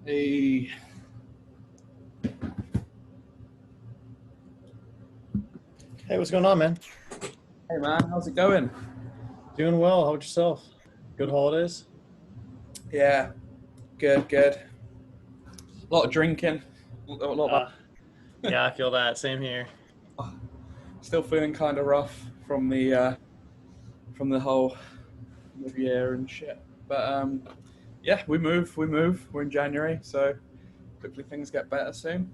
Hey, Hey, what's going on, man? hey man, how's it going? Doing well. How about yourself? Good holidays? Yeah, good, good. A lot of drinking, a lot of Uh, yeah, I feel that. Same here. still feeling kind of rough from the whole New Year and shit. But yeah, we move, we move. We're in January, so hopefully things get better soon.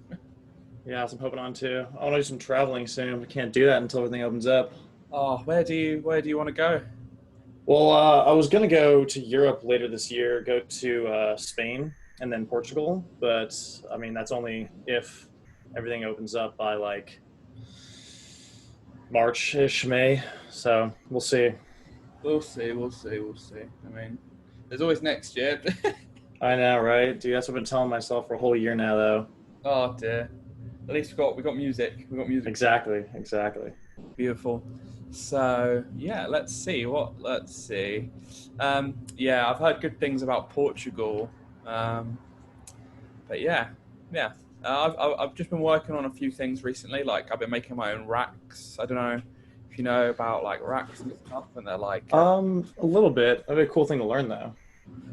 Yeah, so I'm hoping on too. I want to do some traveling soon. We can't do that until everything opens up. Oh, where do you want to go? Well, I was gonna go to Europe later this year, go to Spain and then Portugal, but I mean that's only if everything opens up by like March-ish, May. So we'll see. We'll see, we'll see, we'll see. I mean, there's always next year. I know, right? Dude, that's what I've been telling myself for a whole year now, though. Oh dear. At least we got music. We got music. Exactly, exactly. Beautiful. So yeah, let's see. Yeah, I've heard good things about Portugal. Um, but yeah, yeah. I've just been working on a few things recently. Like I've been making my own racks. I don't know if you know about like racks and stuff, and they're like, A little bit. That'd be a cool thing to learn, though.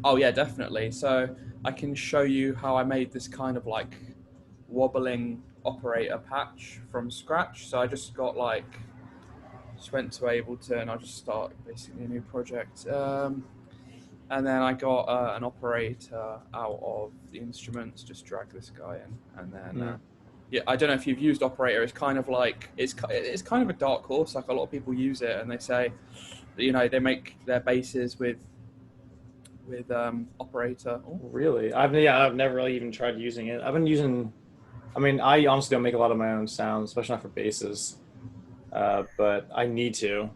oh yeah, definitely. So I can show you how I made this kind of like wobbling operator patch from scratch. So I just went to Ableton. I just started basically a new project. And then I got an operator out of the instruments, just drag this guy in. And then, Mm. yeah, I don't know if you've used operator. It's kind of like, it's kind of a dark horse. Like a lot of people use it and they say, they make their basses with operator. Oh, Really? I've never really even tried using it. I've been using. I mean, I honestly don't make a lot of my own sounds, especially not for basses. But I need to.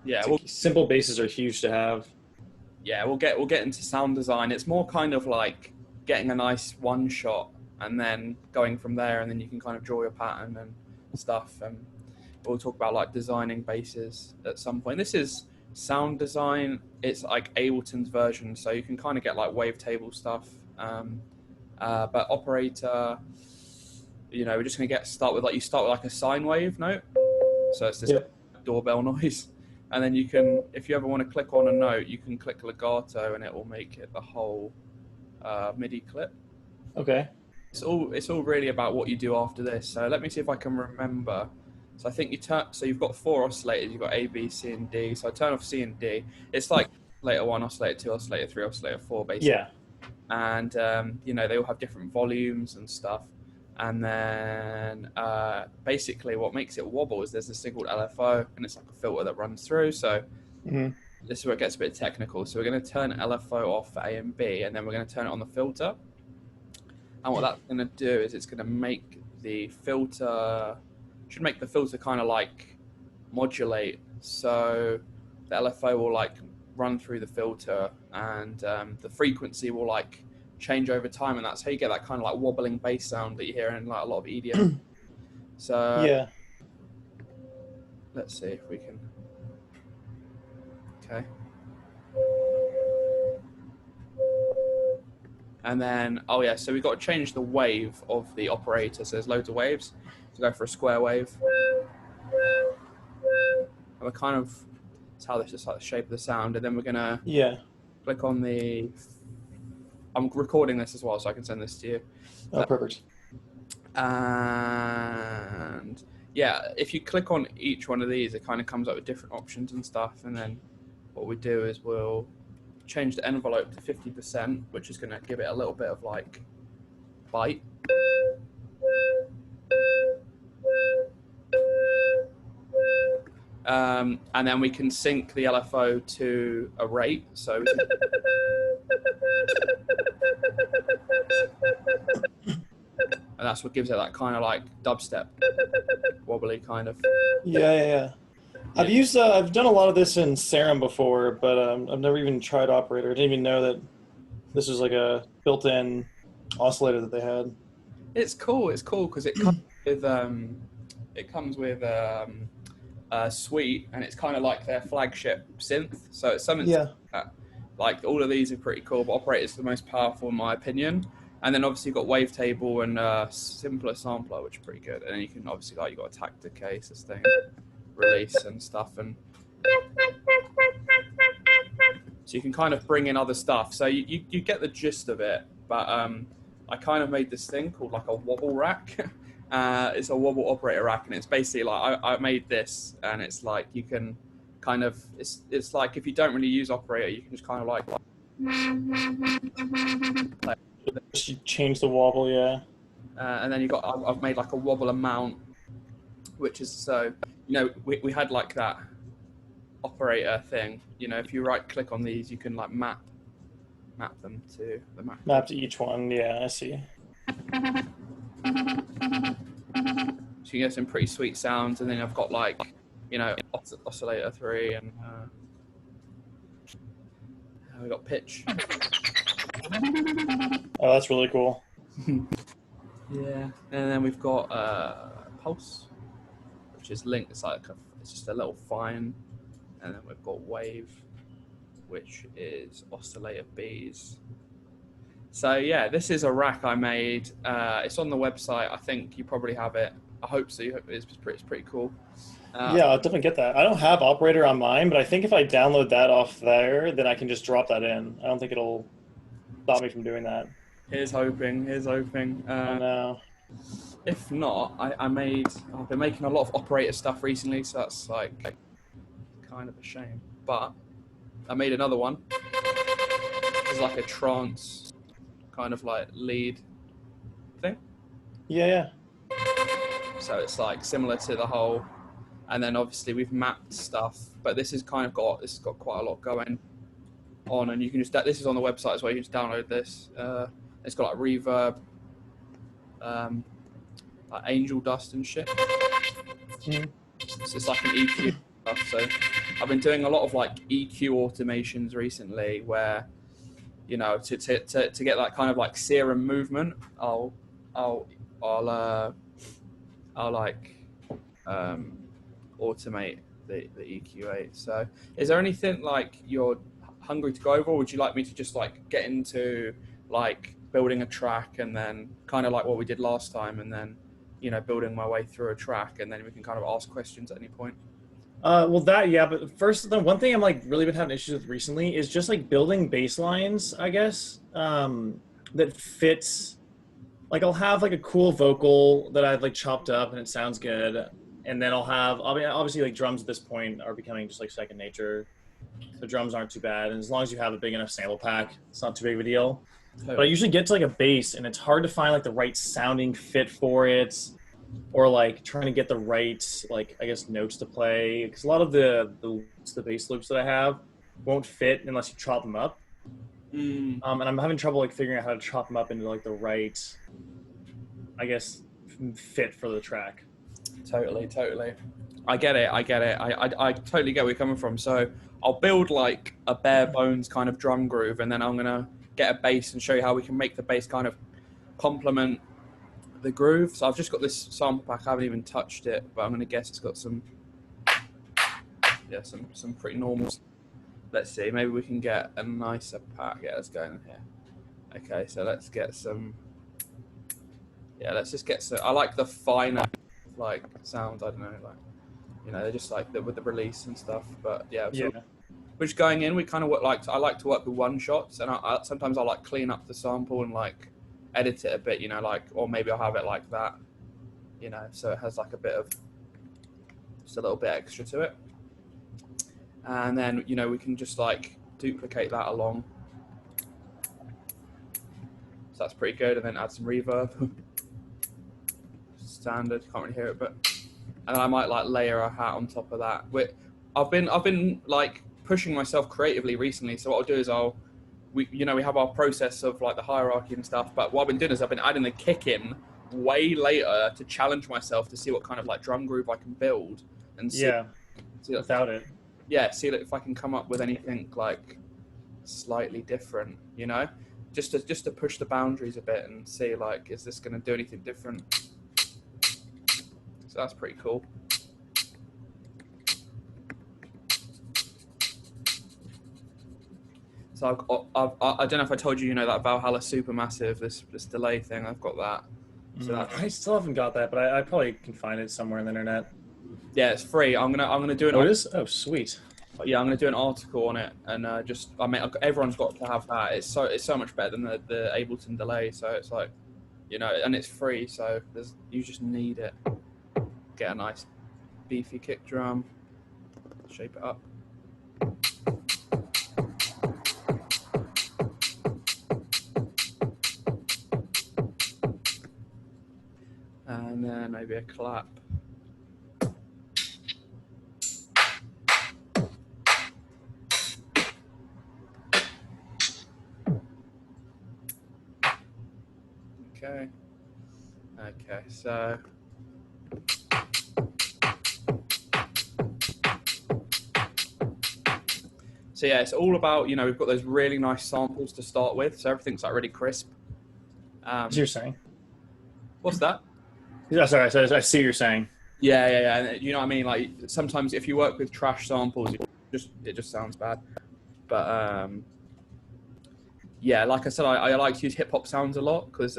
yeah, Simple basses are huge to have. we'll get into sound design. It's more kind of like getting a nice one shot and then going from there, and then you can kind of draw your pattern and stuff. And we'll talk about like designing basses at some point. This is sound design. It's like Ableton's version, so you can kind of get like wavetable stuff. But operator, we're just gonna start with like a sine wave note. So it's this Yep. doorbell noise. And then you can, if you ever want to click on a note, you can click legato and it will make it the whole MIDI clip. Okay. It's all really about what you do after this. So let me see if I can remember. So I think so you've got four oscillators. You've got A, B, C, and D. So I turn off C and D. It's like oscillator 1, oscillator 2, oscillator 3, oscillator 4, basically. Yeah. And they all have different volumes and stuff. And then basically what makes it wobble is there's this thing called LFO, and it's like a filter that runs through. So Hmm. this is where it gets a bit technical. So we're going to turn LFO off for A and B, and then we're going to turn it on the filter. And what that's going to do is it's going to make the filter, kind of like modulate. So the LFO will like run through the filter, and the frequency will like change over time, and that's how you get that kind of like wobbling bass sound that you hear in like a lot of EDM. So Yeah. let's see if we can. Okay. And then, oh yeah, so we've got to change the wave of the operator. So there's loads of waves. So go for a square wave. And we're kind of, it's how this is like the shape of the sound. And then we're going to Yeah. click on I'm recording this as well, so I can send this to you. Oh, perfect. And yeah, if you click on each one of these, it kind of comes up with different options and stuff. And then what we do is we'll change the envelope to 50%, which is going to give it a little bit of like bite. And then we can sync the LFO to a rate. So and that's what gives it that kind of like dubstep, wobbly kind of. Yeah, yeah, yeah. I've done a lot of this in Serum before, but I've never even tried Operator. I didn't even know that this was like a built-in oscillator that they had. It's cool. It's cool because it comes with a suite, and it's kind of like their flagship synth. So it's something Yeah. like all of these are pretty cool, but Operator is the most powerful in my opinion. And then obviously you've got wavetable and simpler sampler, which is pretty good. And then you can obviously you've got attack, decay, sustain, release and stuff. And so you can kind of bring in other stuff. So you get the gist of it. But I kind of made this thing called like a wobble rack. It's a wobble operator rack, and it's basically like I made this, and it's like you can kind of it's like if you don't really use operator, you can just kind of like Just change the wobble, yeah. and then I've made like a wobble amount, which is so we had like that operator thing. If you right click on these, you can like map them to the map. Map to each one, yeah, I see. So you get some pretty sweet sounds, and then I've got like oscillator 3, and we got pitch. Oh, that's really cool. Yeah, and then we've got pulse, which is linked. It's just a little fine, and then we've got wave, which is oscillator Bs. So yeah, this is a rack I made. It's on the website. I think you probably have it. I hope so. It's pretty cool. Yeah, I'll definitely get that. I don't have operator on mine, but I think if I download that off there, then I can just drop that in. I don't think it'll stop me from doing that. Here's hoping. No. If not, I've been making a lot of operator stuff recently, so that's like kind of a shame. But I made another one. It's like a trance kind of like lead thing. Yeah. So it's like similar to the whole, and then obviously we've mapped stuff, but this has got quite a lot going on, and you can this is on the website as well. You can just download this. It's got like reverb, like angel dust and shit. Mm. So it's like an EQ stuff. So I've been doing a lot of like EQ automations recently, where to get that kind of like Serum movement, I'll like automate the EQ8. So is there anything like you're hungry to go over, or would you like me to just like get into like building a track, and then kind of like what we did last time, and then building my way through a track, and then we can kind of ask questions at any point? Well, but first, the one thing I'm like really been having issues with recently is just like building bass lines, I guess, that fits. Like I'll have like a cool vocal that I've like chopped up and it sounds good, and then obviously like drums at this point are becoming just like second nature. The drums aren't too bad, and as long as you have a big enough sample pack, it's not too big of a deal. But I usually get to like a bass, and it's hard to find like the right sounding fit for it, or like trying to get the right like I guess notes to play, because a lot of the bass loops that I have won't fit unless you chop them up. And I'm having trouble like figuring out how to chop them up into like the right, I guess, fit for the track. Totally. I get it. I totally get where you're coming from. So I'll build like a bare bones kind of drum groove, and then I'm gonna get a bass and show you how we can make the bass kind of complement the groove. So I've just got this sample pack. I haven't even touched it, but I'm gonna guess it's got some pretty normal. Let's see. Maybe we can get a nicer pack. Yeah, let's go in here. Okay, so let's get some. Yeah, let's just get some. I like the finer like sounds. I don't know, like they're just like with the release and stuff. But yeah. Which going in, we kind of I like to work with one shots, and sometimes I like clean up the sample and like edit it a bit, or maybe I'll have it like that, so it has like a bit of just a little bit extra to it, and then we can just like duplicate that along. So that's pretty good, and then add some reverb. Standard, can't really hear it, but and then I might like layer a hat on top of that. I've been like pushing myself creatively recently, so what I'll do is we have our process of like the hierarchy and stuff, but what I've been doing is I've been adding the kick in way later to challenge myself to see what kind of like drum groove I can build and see without it. Yeah, see if I can come up with anything like slightly different, just to push the boundaries a bit and see like, is this going to do anything different? So that's pretty cool. So So I don't know if I told you, you know, that Valhalla Supermassive, this delay thing. I've got that. So that's, I still haven't got that, but I probably can find it somewhere on the internet. yeah, it's free. I'm gonna do Oh, it an is? Oh, sweet. yeah, I'm gonna do an article on it, and just I mean everyone's got to have that. It's so much better than the Ableton delay. So it's like, you know, and it's free. So you just need it. Get a nice beefy kick drum, shape it up. And then maybe a clap. Okay. Okay, so yeah, it's all about, you know, we've got those really nice samples to start with, so everything's like really crisp. What you're saying? What's that? Yeah, sorry, I see what you're saying. Yeah. And you know what I mean? Like sometimes if you work with trash samples, it just sounds bad. But yeah, like I said, I like to use hip hop sounds a lot because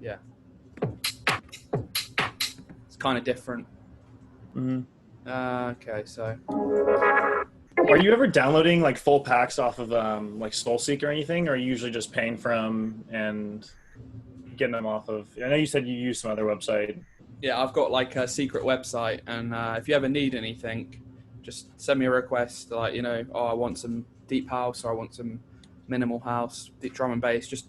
yeah, it's kind of different. Okay, so Are you ever downloading like full packs off of like SoulSeek or anything, or are you usually just paying for them and getting them off of? I know you said you use some other website. yeah, I've got like a secret website, and if you ever need anything, just send me a request. Like, you know, oh, I want some deep house, or I want some minimal house, deep drum and bass. Just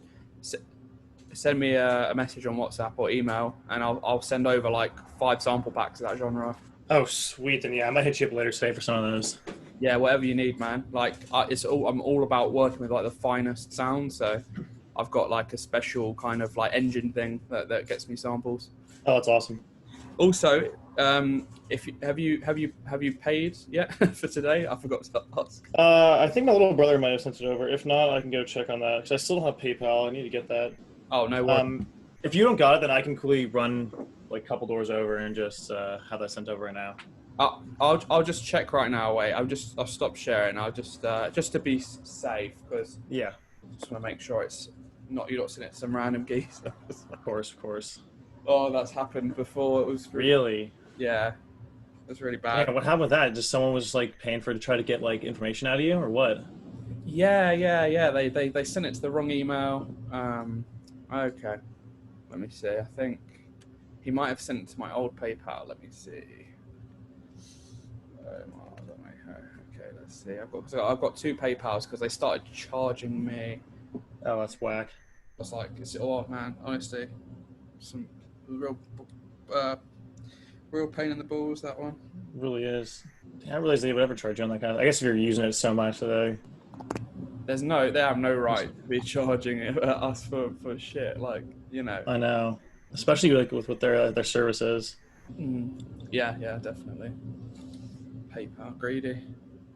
send me a message on WhatsApp or email, and I'll send over like 5 sample packs of that genre. Oh, sweet. Then yeah, I might hit you up later today for some of those. Yeah, whatever you need, man. Like I'm all about working with like the finest sounds. So I've got like a special kind of like engine thing that gets me samples. Oh, that's awesome. Also, if have you paid yet for today? I forgot to ask. I think my little brother might have sent it over. If not, I can go check on that because I still don't have PayPal. I need to get that. Oh, no worries. If you don't got it, then I can coolly run like a couple doors over and just have that sent over right now. I'll just check right now. Wait, I'll stop sharing. I'll just to be safe, because Yeah, I just want to make sure it's not, you're not sending it to some random geezer. of course. Oh, that's happened before. It was Really? Yeah, it was really bad. Yeah, what happened with that? Just someone was just like paying to try to get like information out of you, or what? Yeah. They sent it to the wrong email. Okay, let me see. I think he might have sent it to my old PayPal. Let me see. Okay, let's see. I've got 2 PayPals because they started charging me. Oh, that's whack. I was like, man, honestly, some real pain in the balls, that one. It really is. I didn't realize they would ever charge you on that kind of. I guess if you're using it so much, they They have no right to be charging us for shit, like, you know. I know, especially like with what their service is. Yeah, definitely. PayPal greedy.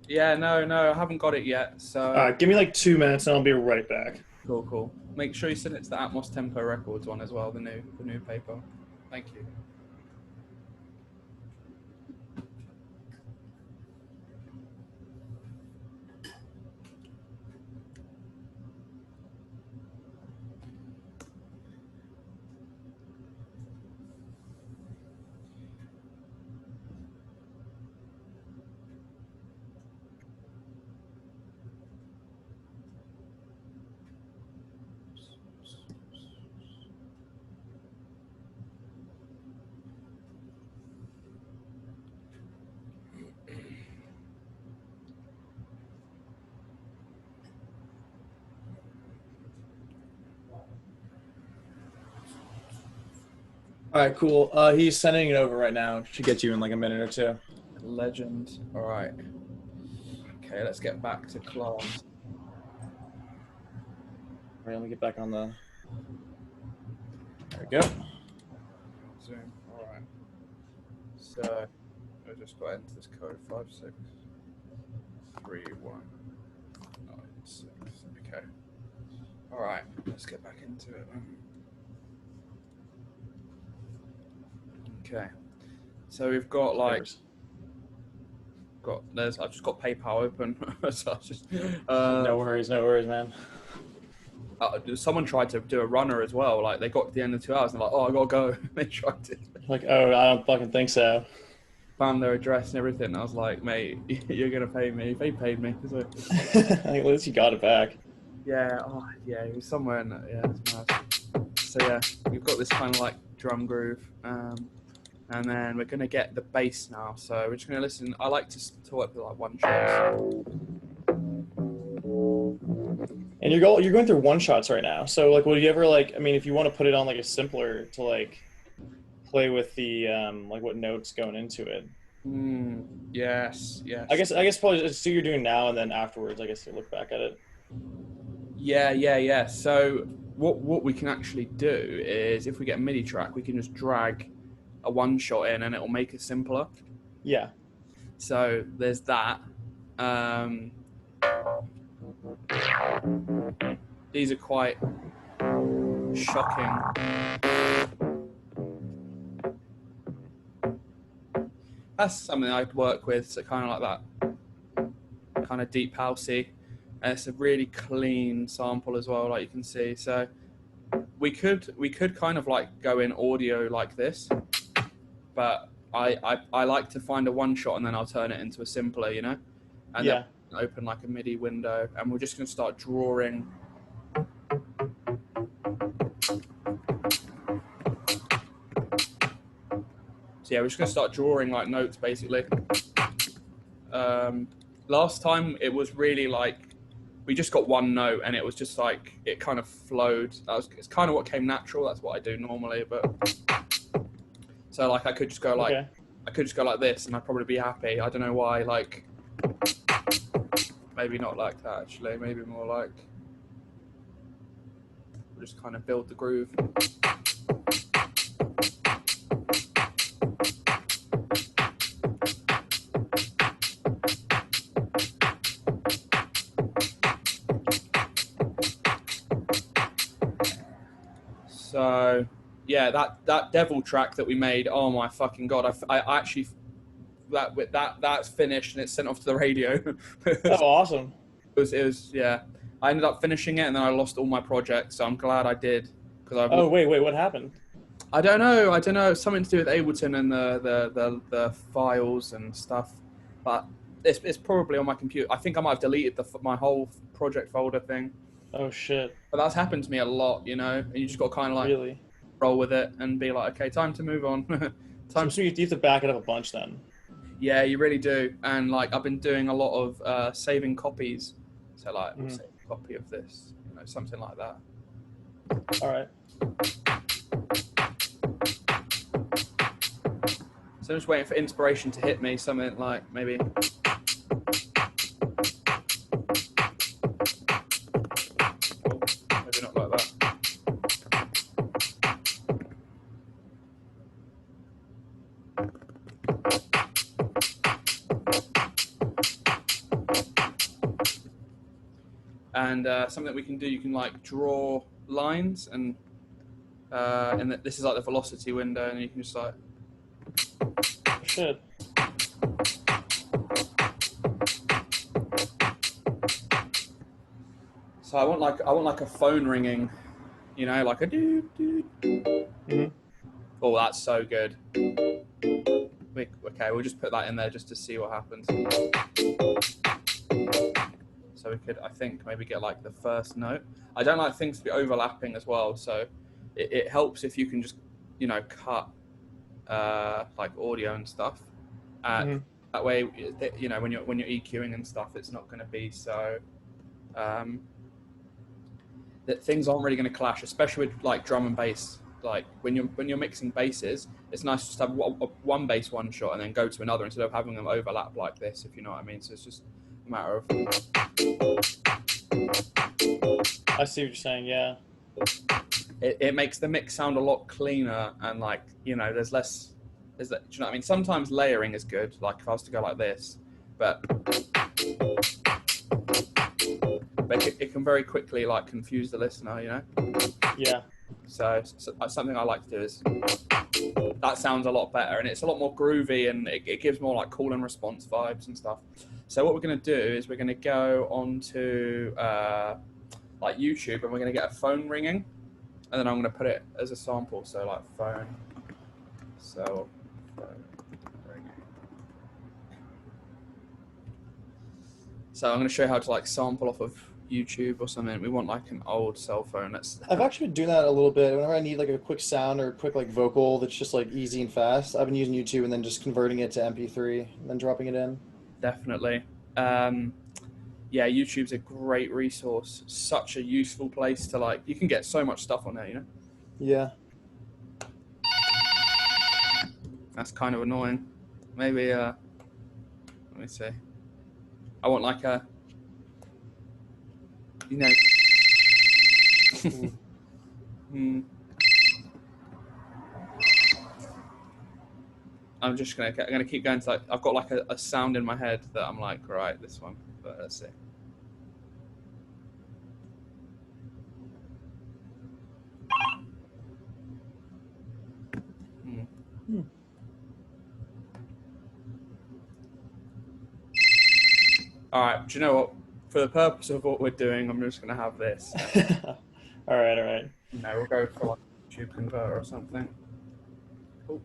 Yeah, no, I haven't got it yet. So Give me like 2 minutes and I'll be right back. cool. Make sure you send it to the Atmos Tempo Records one as well, the new PayPal. Thank you. All right, cool. He's sending it over right now. Should get you in like a minute or 2. Legend. All right. Okay, let's get back to class. All right, let me get back on the. There we go. Zoom. All right. So I just got to enter this code 563196. Okay. All right. Let's get back into it then. Okay. So we've got like I've just got PayPal open. So I just, No worries, man. someone tried to do a runner as well. Like they got to the end of 2 hours and they're like, oh, I gotta go. They tried to Like, oh, I don't fucking think so. found their address and everything. I was like, mate, you're gonna pay me. They paid me. So, Like, at least you got it back. yeah, it was somewhere in that. Yeah, it's mad. So yeah, we've got this kind of like drum groove, and then we're gonna get the bass now. So we're just gonna listen. I like to work with like one shot. And you're going through one shots right now. So like, would you ever like? I mean, if you want to put it on like a simpler to like play with the like what notes going into it. Yes. I guess probably just see what you're doing now and then afterwards. I guess you look back at it. Yeah. So what we can actually do is if we get a MIDI track, we can just drag a one shot in and it'll make it simpler. Yeah. So there's that. These are quite shocking. That's something I'd work with, so kind of like that, kind of deep housey. And it's a really clean sample as well, like you can see. So we could kind of like go in audio like this, but I like to find a one shot and then I'll turn it into a simpler, you know, and then open like a MIDI window, and we're just going to start drawing. So yeah, we're just going to start drawing like notes basically. Last time it was really like we just got one note and it was just like it kind of flowed. It's kind of what came natural. That's what I do normally, but so like I could just go like this and I'd probably be happy. I don't know why. Like maybe not like that actually. Maybe more like we'll just kind of build the groove. So yeah, that devil track that we made, oh my fucking god, I actually that's finished and it's sent off to the radio. Oh, awesome. It was yeah. I ended up finishing it and then I lost all my projects, so I'm glad I did because wait, what happened? I don't know, something to do with Ableton and the files and stuff, but it's probably on my computer. I think I might have deleted my whole project folder thing. Oh shit. But that's happened to me a lot, you know, and you just got to kind of like roll with it and be like, okay, time to move on. So you have to back it up a bunch then. Yeah, you really do. And like I've been doing a lot of saving copies. So like we'll save a copy of this, you know, something like that. All right. So I'm just waiting for inspiration to hit me, something like maybe not like that. And something that we can do, you can like draw lines and this is like the velocity window, and you can just like shit. So I want like a phone ringing, you know, like a doo doo. Oh, that's so good. Okay, we'll just put that in there just to see what happens. So we could, I think, maybe get like the first note. I don't like things to be overlapping as well, so it helps if you can just, you know, cut like audio and stuff. That way, you know, when you're EQing and stuff, it's not going to be so that things aren't really going to clash, especially with like drum and bass. Like when you're mixing basses, it's nice to just have one bass one shot and then go to another instead of having them overlap like this, if you know what I mean. So it's just a matter of. I see what you're saying. Yeah. It makes the mix sound a lot cleaner and like, you know, there's less. Do you know what I mean? Sometimes layering is good. Like if I was to go like this, but it can very quickly like confuse the listener, you know. Yeah. So something I like to do is that sounds a lot better, and it's a lot more groovy, and it gives more like call and response vibes and stuff. So what we're going to do is we're going to go onto like YouTube, and we're going to get a phone ringing, and then I'm going to put it as a sample. So like phone, so phone ringing. So I'm going to show you how to like sample off of YouTube or something. We want like an old cell phone. I've actually been doing that a little bit. Whenever I need like a quick sound or a quick like vocal that's just like easy and fast, I've been using YouTube and then just converting it to MP3 and then dropping it in. Definitely. Yeah, YouTube's a great resource. Such a useful place to like. You can get so much stuff on there, you know. Yeah. That's kind of annoying. Maybe. Let me see. I want like a. You know. I'm gonna keep going to like I've got like a sound in my head that I'm like, right, this one. But let's see. All right. Do you know what? For the purpose of what we're doing, I'm just gonna have this. All right. No, we'll go for like a tube converter or something. Cool.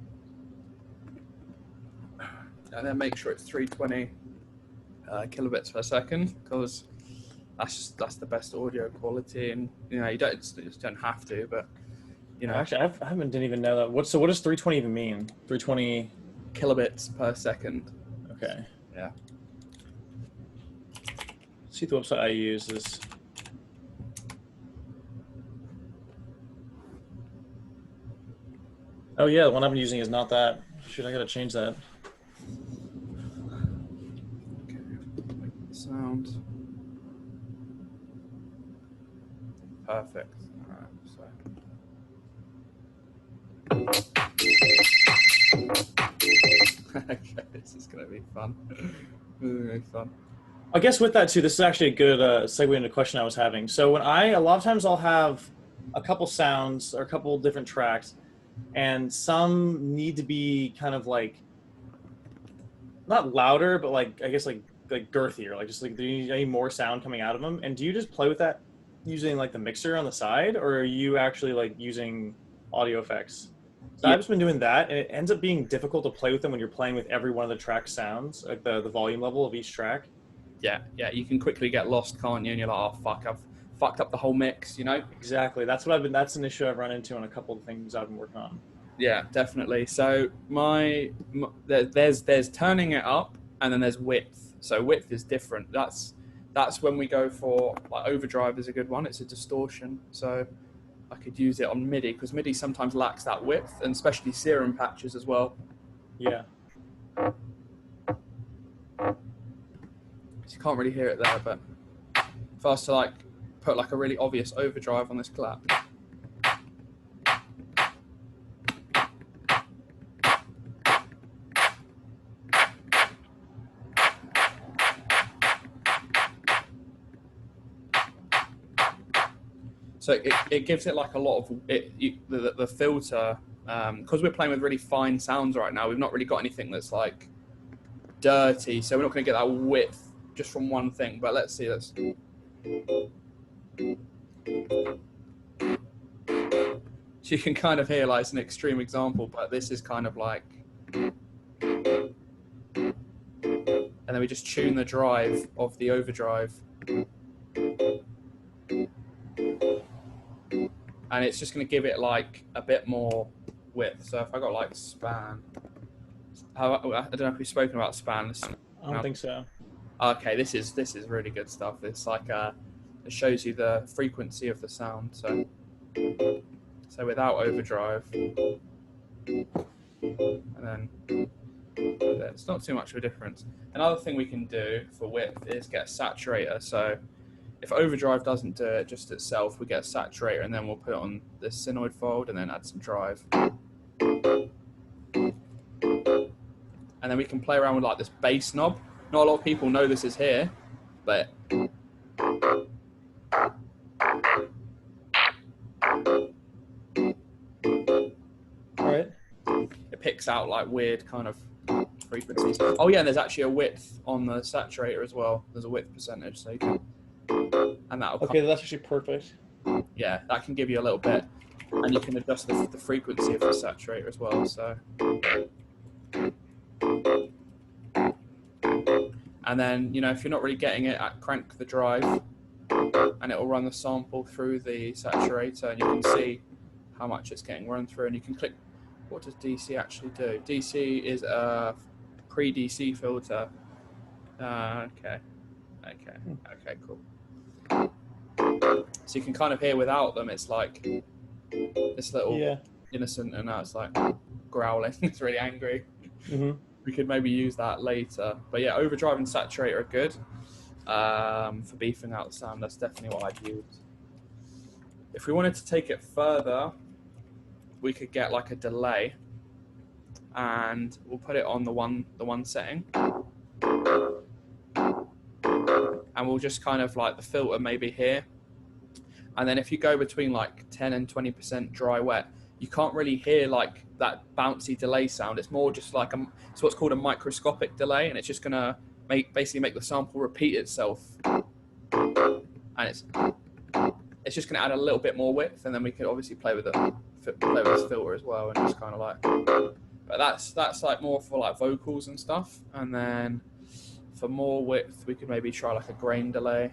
And then make sure it's 320 kilobits per second, because that's the best audio quality. And you know, you just don't have to, but you know. Actually, I didn't even know that. What does 320 even mean? 320 kilobits per second. Okay. Yeah. See, the website I use is. Oh yeah, the one I've been using is not that. Shoot, I gotta change that. Okay. Sound. Perfect. All right. So. Okay, this is gonna be fun. Really fun. I guess with that too, this is actually a good segue into a question I was having. So a lot of times I'll have a couple sounds or a couple different tracks, and some need to be kind of like not louder, but like I guess like girthier, like just like do you need any more sound coming out of them? And do you just play with that using like the mixer on the side, or are you actually like using audio effects? So I've just been doing that, and it ends up being difficult to play with them when you're playing with every one of the track sounds, like the volume level of each track. Yeah, you can quickly get lost, can't you? And you're like, oh fuck, I've fucked up the whole mix, you know? Exactly. That's an issue I've run into on a couple of things I've been working on. Yeah, definitely. So there's turning it up, and then there's width. So width is different. That's when we go for like overdrive is a good one. It's a distortion. So I could use it on MIDI, because MIDI sometimes lacks that width, and especially Serum patches as well. Yeah. You can't really hear it there, but if I was to like put like a really obvious overdrive on this clap. So it gives it like a lot of the filter, because we're playing with really fine sounds right now. We've not really got anything that's like dirty, so we're not going to get that width just from one thing. But let's see. So you can kind of hear, like, it's an extreme example, but this is kind of like, and then we just tune the drive of the overdrive, and it's just going to give it like a bit more width. So if I got like span, I don't know if we've spoken about span. I don't think so. Okay, this is really good stuff. It's like it shows you the frequency of the sound. So without overdrive, and then it's not too much of a difference. Another thing we can do for width is get a saturator. So if overdrive doesn't do it just itself, we get a saturator, and then we'll put it on this Synoid fold and then add some drive. And then we can play around with like this bass knob. Not a lot of people know this is here, but and picks out like weird kind of frequencies. Oh yeah, and there's actually a width on the saturator as well. There's a width percentage, so you can, and that'll Okay, that's actually perfect. yeah, that can give you a little bit, and you can adjust the frequency of the saturator as well. So, and then if you're not really getting it, crank the drive, and it will run the sample through the saturator, and you can see how much it's getting run through, and you can click. What does DC actually do? DC is a pre-DC filter. Okay, cool. So you can kind of hear without them, it's like this little innocent, and now it's like growling. It's really angry. We could maybe use that later. But yeah, overdrive and saturator are good for beefing out the sound. That's definitely what I'd use. If we wanted to take it further, we could get like a delay, and we'll put it on the one setting, and we'll just kind of like the filter maybe here, and then if you go between like 10 and 20% dry wet, you can't really hear like that bouncy delay sound. It's more just like it's what's called a microscopic delay, and it's just gonna basically make the sample repeat itself, and it's just gonna add a little bit more width, and then we can obviously play with this filter as well, and just kind of like. But that's like more for like vocals and stuff, and then for more width, we could maybe try like a grain delay.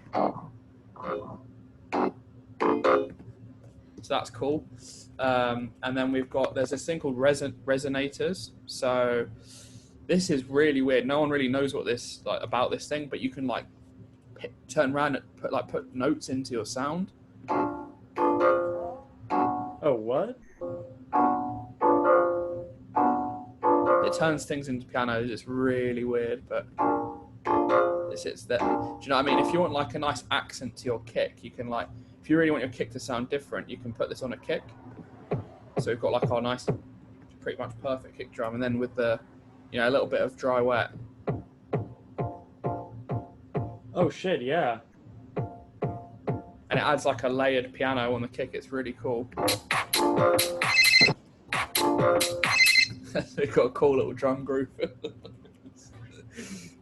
So that's cool. And then there's this thing called resonators. So this is really weird. No one really knows what about this thing, but you can like turn around and put notes into your sound. Oh, what? It turns things into pianos. It's really weird, but it's that. Do you know what I mean? If you want like a nice accent to your kick, you can like, if you really want your kick to sound different, you can put this on a kick. So we've got like our nice, pretty much perfect kick drum, and then with the, a little bit of dry wet. Oh shit, yeah. And it adds like a layered piano on the kick. It's really cool. We've got a cool little drum groove.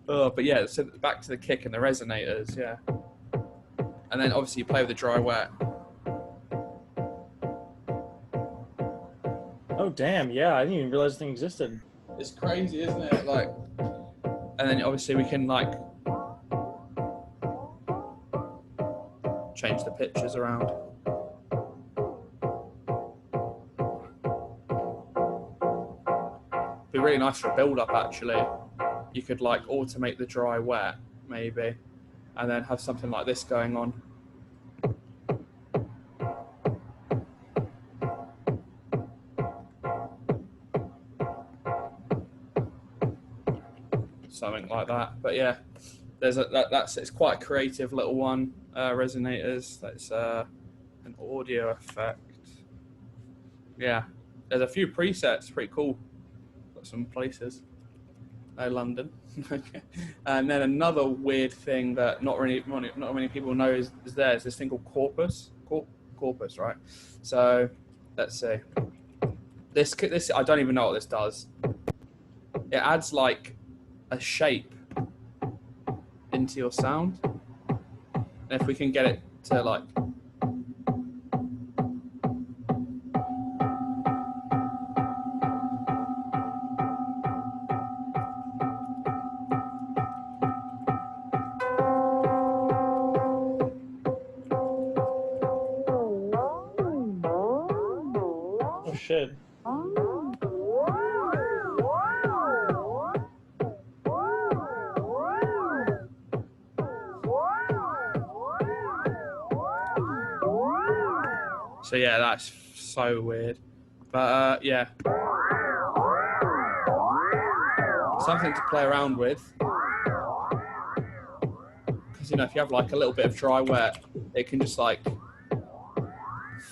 But yeah, so back to the kick and the resonators, yeah. And then obviously you play with the dry wet. Oh damn, yeah, I didn't even realize this thing existed. It's crazy, isn't it? Like, and then obviously we can like change the pitches around. Be really nice for a build-up actually. You could like automate the dry wet maybe, and then have something like this going on. Something like that. But yeah, it's quite a creative little one. Resonators. That's an audio effect. Yeah, there's a few presets. Pretty cool. Got some places. London. And then another weird thing that not many people know is there's this thing called corpus. Corpus, right? So let's see. This I don't even know what this does. It adds like a shape into your sound, and if we can get it to like Oh shit. So yeah, that's so weird, but yeah, something to play around with. Because if you have like a little bit of dry wet, it can just like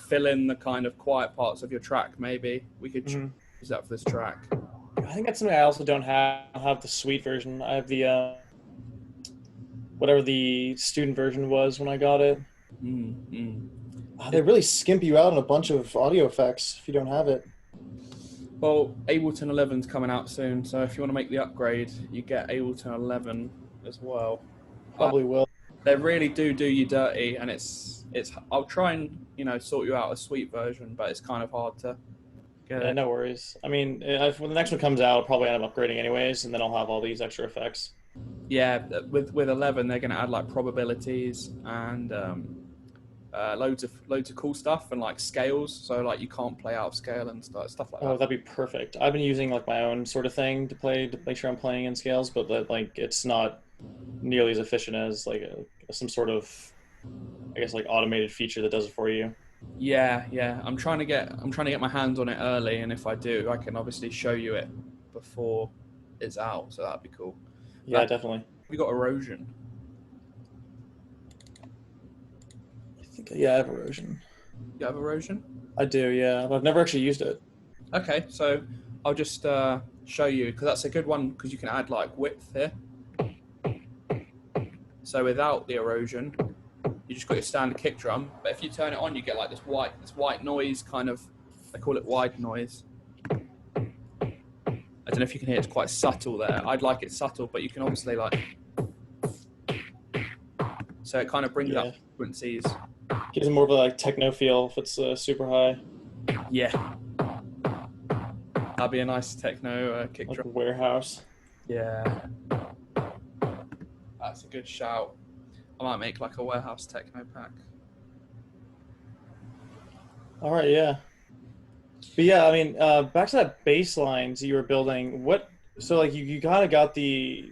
fill in the kind of quiet parts of your track. Maybe we could use that for this track. I think that's something I also don't have. I have the sweet version. I have the whatever the student version was when I got it. They really skimp you out on a bunch of audio effects if you don't have it. Well, Ableton 11's coming out soon, so if you want to make the upgrade, you get Ableton 11 as well. Probably will. They really do you dirty, and it's. I'll try and sort you out a sweet version, but it's kind of hard to get Yeah, it. no worries. I mean, when the next one comes out, I'll probably end up upgrading anyways, and then I'll have all these extra effects. Yeah, with 11, they're going to add like probabilities and loads of cool stuff and like scales. So like you can't play out of scale and stuff like Oh, that. that'd be perfect. I've been using like my own sort of thing to make sure I'm playing in scales, but that like it's not nearly as efficient as like some sort of, I guess, like automated feature that does it for you. Yeah. I'm trying to get my hands on it early, and if I do, I can obviously show you it before it's out. So that'd be cool. Yeah, definitely. We got erosion. I think, yeah, I have erosion. You have erosion? I do, yeah, but I've never actually used it. Okay, so I'll just show you because that's a good one because you can add like width here. So without the erosion, you just got your standard kick drum, but if you turn it on, you get like this white noise kind of. They call it white noise. I don't know if you can hear. It's quite subtle there. I'd like it subtle, but you can obviously like. So it kind of brings up frequencies. Gives it more of a like techno feel if it's super high. Yeah. That'd be a nice techno kick Like drum. warehouse. Yeah. That's a good shout. I might make like a warehouse techno pack. All right, yeah. But yeah, I mean, back to that bass lines you were building. So like you kind of got the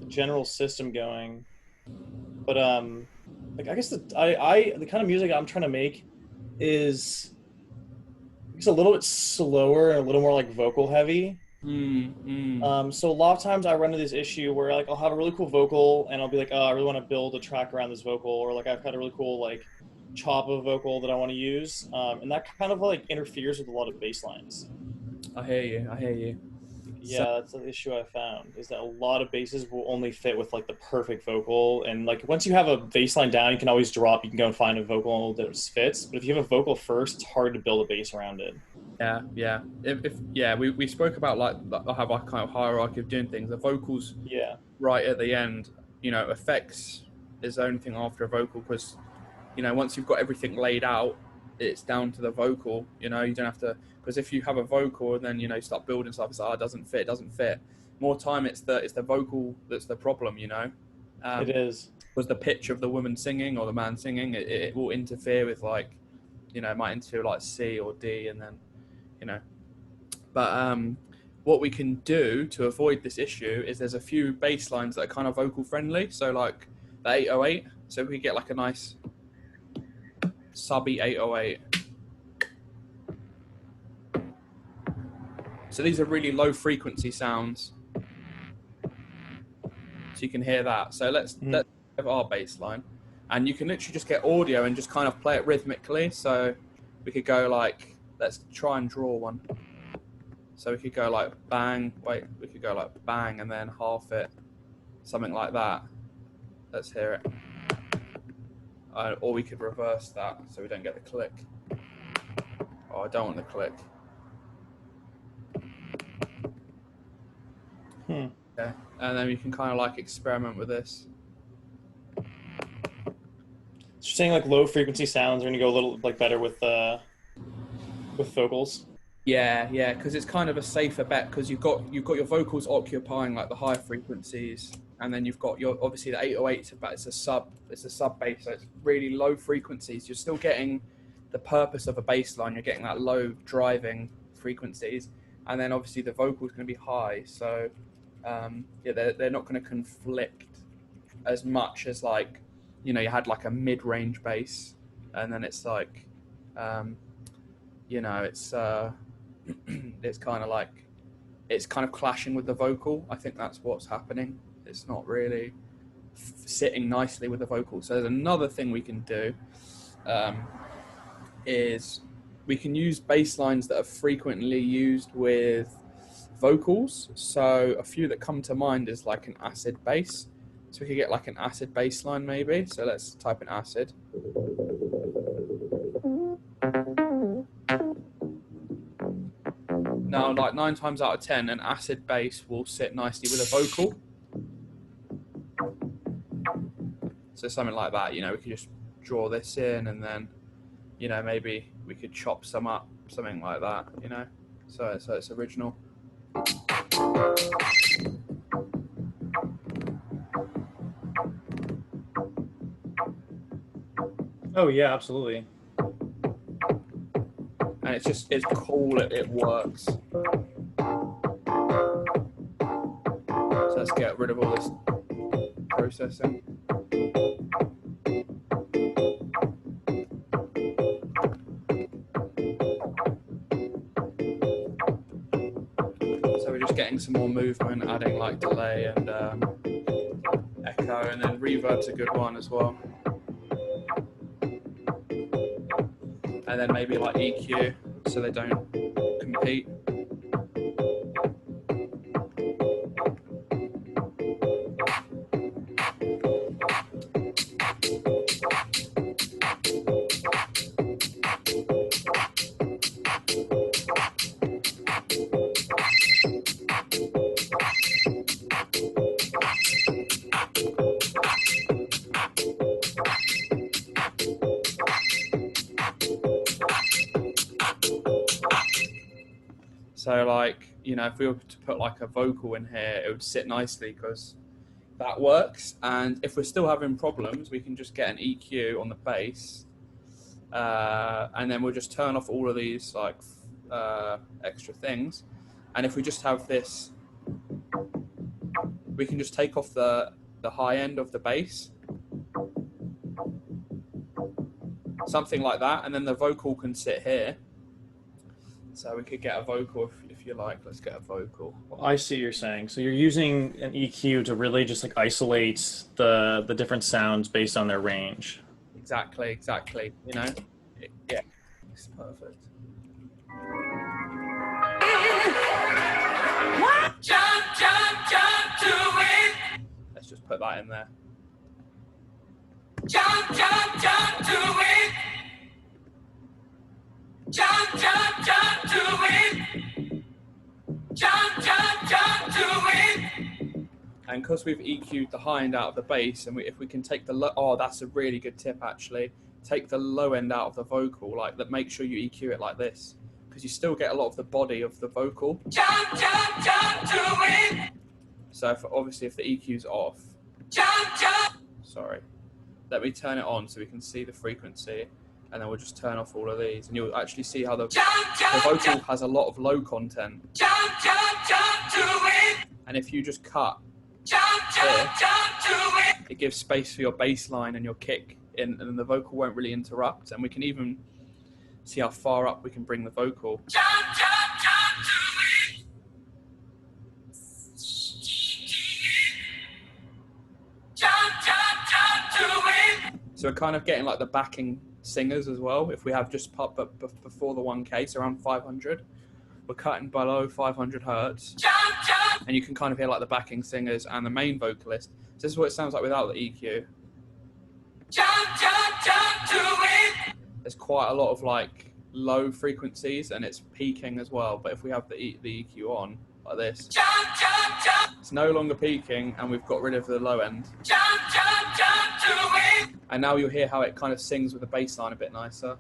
general system going, but like I guess the kind of music I'm trying to make is it's a little bit slower and a little more like vocal heavy. So a lot of times I run into this issue where like I'll have a really cool vocal and I'll be like, oh, I really want to build a track around this vocal, or like I've got a really cool like chop of vocal that I want to use, and that kind of like interferes with a lot of bass lines. I hear you. Yeah, that's the issue I found, is that a lot of basses will only fit with like the perfect vocal, and like once you have a bass line down, you can always drop. You can go and find a vocal that fits. But if you have a vocal first, it's hard to build a bass around it. Yeah. We spoke about like I have a kind of hierarchy of doing things. The vocals, right at the end, effects is the only thing after a vocal because, once you've got everything laid out, it's down to the vocal. You don't have to, because if you have a vocal and then you start building stuff, it's like, oh, it doesn't fit. More time, it's the vocal that's the problem. It is. Was the pitch of the woman singing or the man singing? It will interfere with like, it might interfere like C or D, and then. But what we can do to avoid this issue is there's a few bass lines that are kind of vocal friendly. So like the 808. So we get like a nice subby 808. So these are really low frequency sounds. So you can hear that. So let's have our bass line. And you can literally just get audio and just kind of play it rhythmically. So we could go like, let's try and draw one. So we could go like bang, we could go like bang and then half it, something like that. Let's hear it. Or we could reverse that so we don't get the click. Oh, I don't want the click. Okay. And then you can kind of like experiment with this. So you're saying like low frequency sounds are going to go a little like better with vocals. Yeah, because it's kind of a safer bet because you've got your vocals occupying like the high frequencies, and then you've got your obviously the 808, but it's a sub bass, so it's really low frequencies. You're still getting the purpose of a bass line. You're getting that low driving frequencies, and then obviously the vocal is going to be high. So they're not going to conflict as much as like you had like a mid-range bass, and then it's like it's kind of like it's kind of clashing with the vocal. I think that's what's happening. It's not really sitting nicely with the vocal. So there's another thing we can do is we can use bass lines that are frequently used with vocals. So a few that come to mind is like an acid bass. So we could get like an acid bass line maybe. So let's type in acid. Now, like 9 times out of 10, an acid bass will sit nicely with a vocal. So something like that, you know, we could just draw this in and then, you know, maybe we could chop some up, something like that, you know, so it's original. Oh yeah, absolutely. And it's cool, it works. So let's get rid of all this processing. So we're just getting some more movement, adding like delay and echo, and then reverb's a good one as well. And then maybe like EQ, so they don't compete. So like, you know, if we were to put like a vocal in here, it would sit nicely because that works. And if we're still having problems, we can just get an EQ on the bass, and then we'll just turn off all of these like extra things. And if we just have this, we can just take off the high end of the bass, something like that, and then the vocal can sit here. So we could get a vocal if you like. Let's get a vocal. I see what you're saying. So you're using an EQ to really just like isolate the different sounds based on their range. Exactly. You know, yeah, it's perfect. Jump to it. Let's just put that in there. Jump to it. Jump to it. Jump to it. And because we've EQ'd the high end out of the bass, and if we can take the low, oh, that's a really good tip actually. Take the low end out of the vocal, like that. Make sure you EQ it like this, because you still get a lot of the body of the vocal. Jump to it. So obviously if the EQ's off, sorry, let me turn it on so we can see the frequency. And then we'll just turn off all of these, and you'll actually see how the vocal has a lot of low content. And if you just cut here, it gives space for your bass line and your kick, and the vocal won't really interrupt. And we can even see how far up we can bring the vocal. So we're kind of getting like the backing singers as well. If we have just pop but before the 1K, so around 500, we're cutting below 500 hertz, and you can kind of hear like the backing singers and the main vocalist. So this is what it sounds like without the EQ. There's quite a lot of like low frequencies, and it's peaking as well. But if we have the EQ on like this, it's no longer peaking, and we've got rid of the low end. And now you'll hear how it kind of sings with the bass line a bit nicer.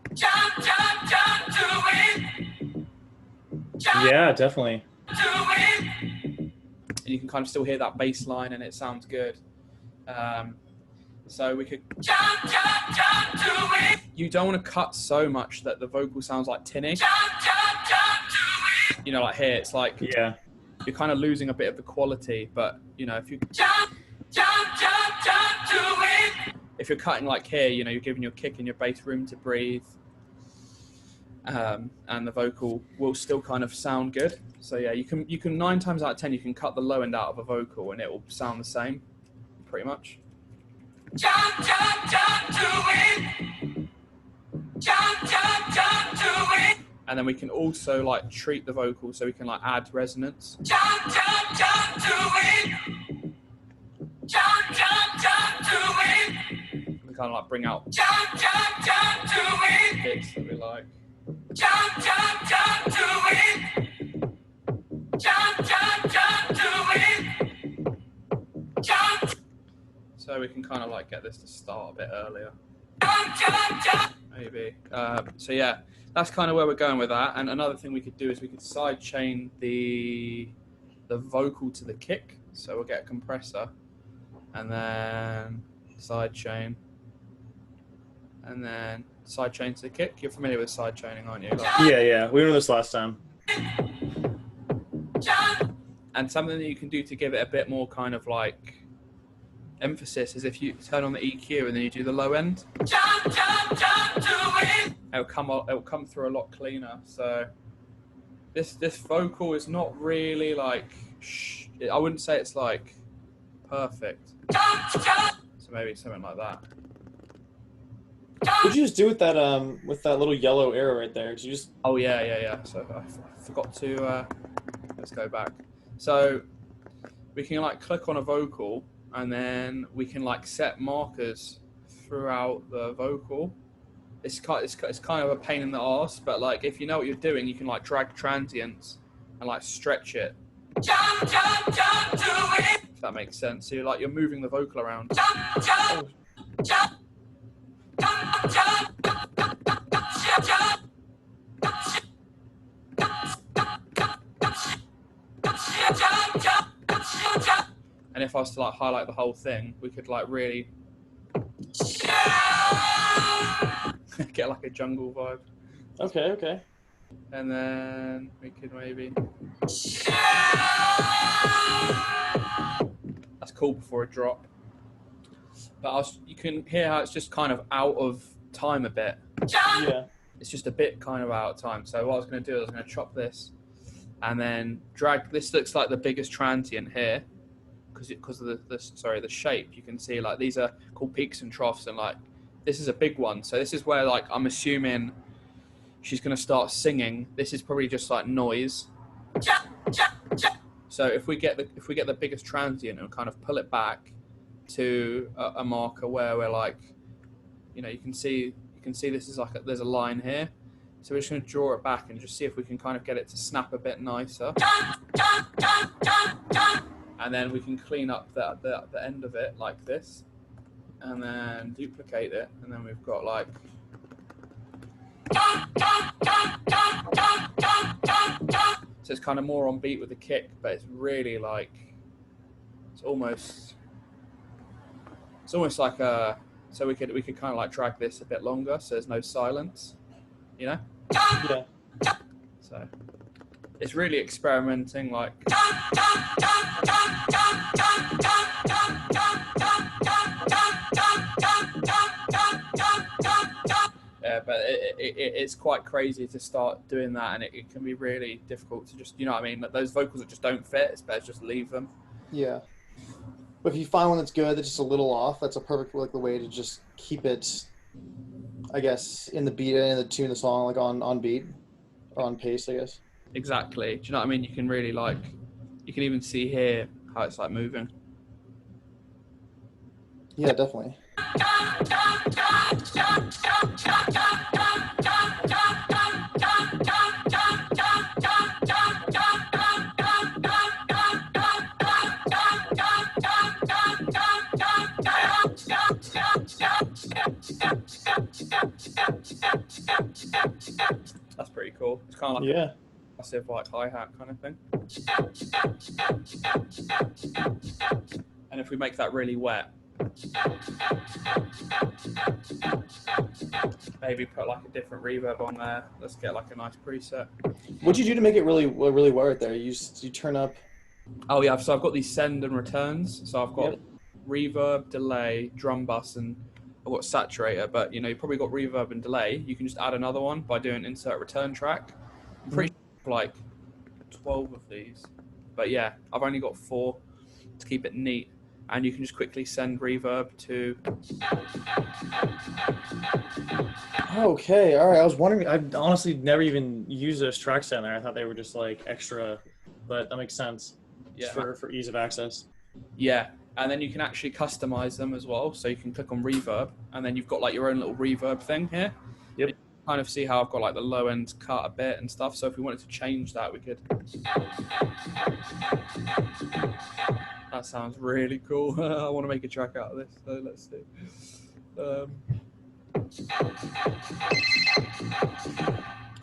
Yeah, definitely. And you can kind of still hear that bass line, and it sounds good. So we could... You don't want to cut so much that the vocal sounds like tinny. You know, like here, it's like... Yeah. You're kind of losing a bit of the quality, but, you know, if you... If you're cutting like here, you know, you're giving your kick and your bass room to breathe, and the vocal will still kind of sound good. So yeah, you can 9 times out of 10 you can cut the low end out of a vocal and it will sound the same, pretty much. Jump to it. Jump to it. And then we can also like treat the vocal, so we can like add resonance. Jump to it. Jump to it. We kind of like bring out bits that we like. To it. we can kind of like get this to start a bit earlier. Maybe. So yeah, that's kind of where we're going with that. And another thing we could do is we could sidechain the vocal to the kick. So we'll get a compressor and then sidechain and then sidechain to the kick. You're familiar with sidechaining, aren't you? Like, Yeah. We went this last time. and something that you can do to give it a bit more kind of like emphasis is if you turn on the EQ and then you do the low end. It'll come through a lot cleaner. So this vocal is not really like I wouldn't say it's like perfect. So maybe something like that. What'd you just do with that little yellow arrow right there? Did you just... Oh yeah. So I forgot to let's go back. So we can like click on a vocal and then we can like set markers throughout the vocal. It's kind of a pain in the arse, but like if you know what you're doing, you can like drag transients and like stretch it. If that makes sense. So you're moving the vocal around. And if I was to like highlight the whole thing, we could like really get like a jungle vibe. Okay. And then we could maybe... That's cool before a drop. But you can hear how it's just kind of out of time a bit. Yeah. It's just a bit kind of out of time. So what I was going to do is I was going to chop this and then drag... This looks like the biggest transient here because of the shape. You can see like these are called peaks and troughs, and like this is a big one. So this is where like I'm assuming she's going to start singing. This is probably just like noise. So if we get the biggest transient and kind of pull it back to a marker where we're like, you can see this is like there's a line here. So we're just going to draw it back and just see if we can kind of get it to snap a bit nicer. And then we can clean up the end of it like this, and then duplicate it, and then we've got like. So it's kind of more on beat with the kick, but it's really like it's almost like a. So we could kind of like drag this a bit longer, so there's no silence, Yeah. So it's really experimenting, like. Yeah, but it's quite crazy to start doing that, and it can be really difficult to just, what I mean? Like those vocals that just don't fit, it's better just leave them. Yeah. But if you find one that's good, that's just a little off, that's a perfect the way to just keep it, I guess, in the beat and the tune of the song, like on beat or on pace, I guess. Exactly. Do you know what I mean? You can really you can even see here how it's like moving. Yeah, definitely. That's pretty cool. It's kind of like a massive hi-hat kind of thing. And if we make that really wet, maybe put like a different reverb on there. Let's get like a nice preset. What'd you do to make it really wet right there? You turn up. Oh yeah, so I've got these send and returns. So I've got reverb, delay, drum bus, and I've got saturator. But you probably got reverb and delay. You can just add another one by doing insert return track. I'm pretty sure like 12 of these. But yeah, I've only got 4 to keep it neat. And you can just quickly send reverb to. Okay, all right. I was wondering. I honestly never even used those tracks down there. I thought they were just like extra, but that makes sense. Yeah. For ease of access. Yeah, and then you can actually customize them as well. So you can click on reverb, and then you've got like your own little reverb thing here. Yep. You kind of see how I've got like the low end cut a bit and stuff. So if we wanted to change that, we could. That sounds really cool. I want to make a track out of this, so let's see.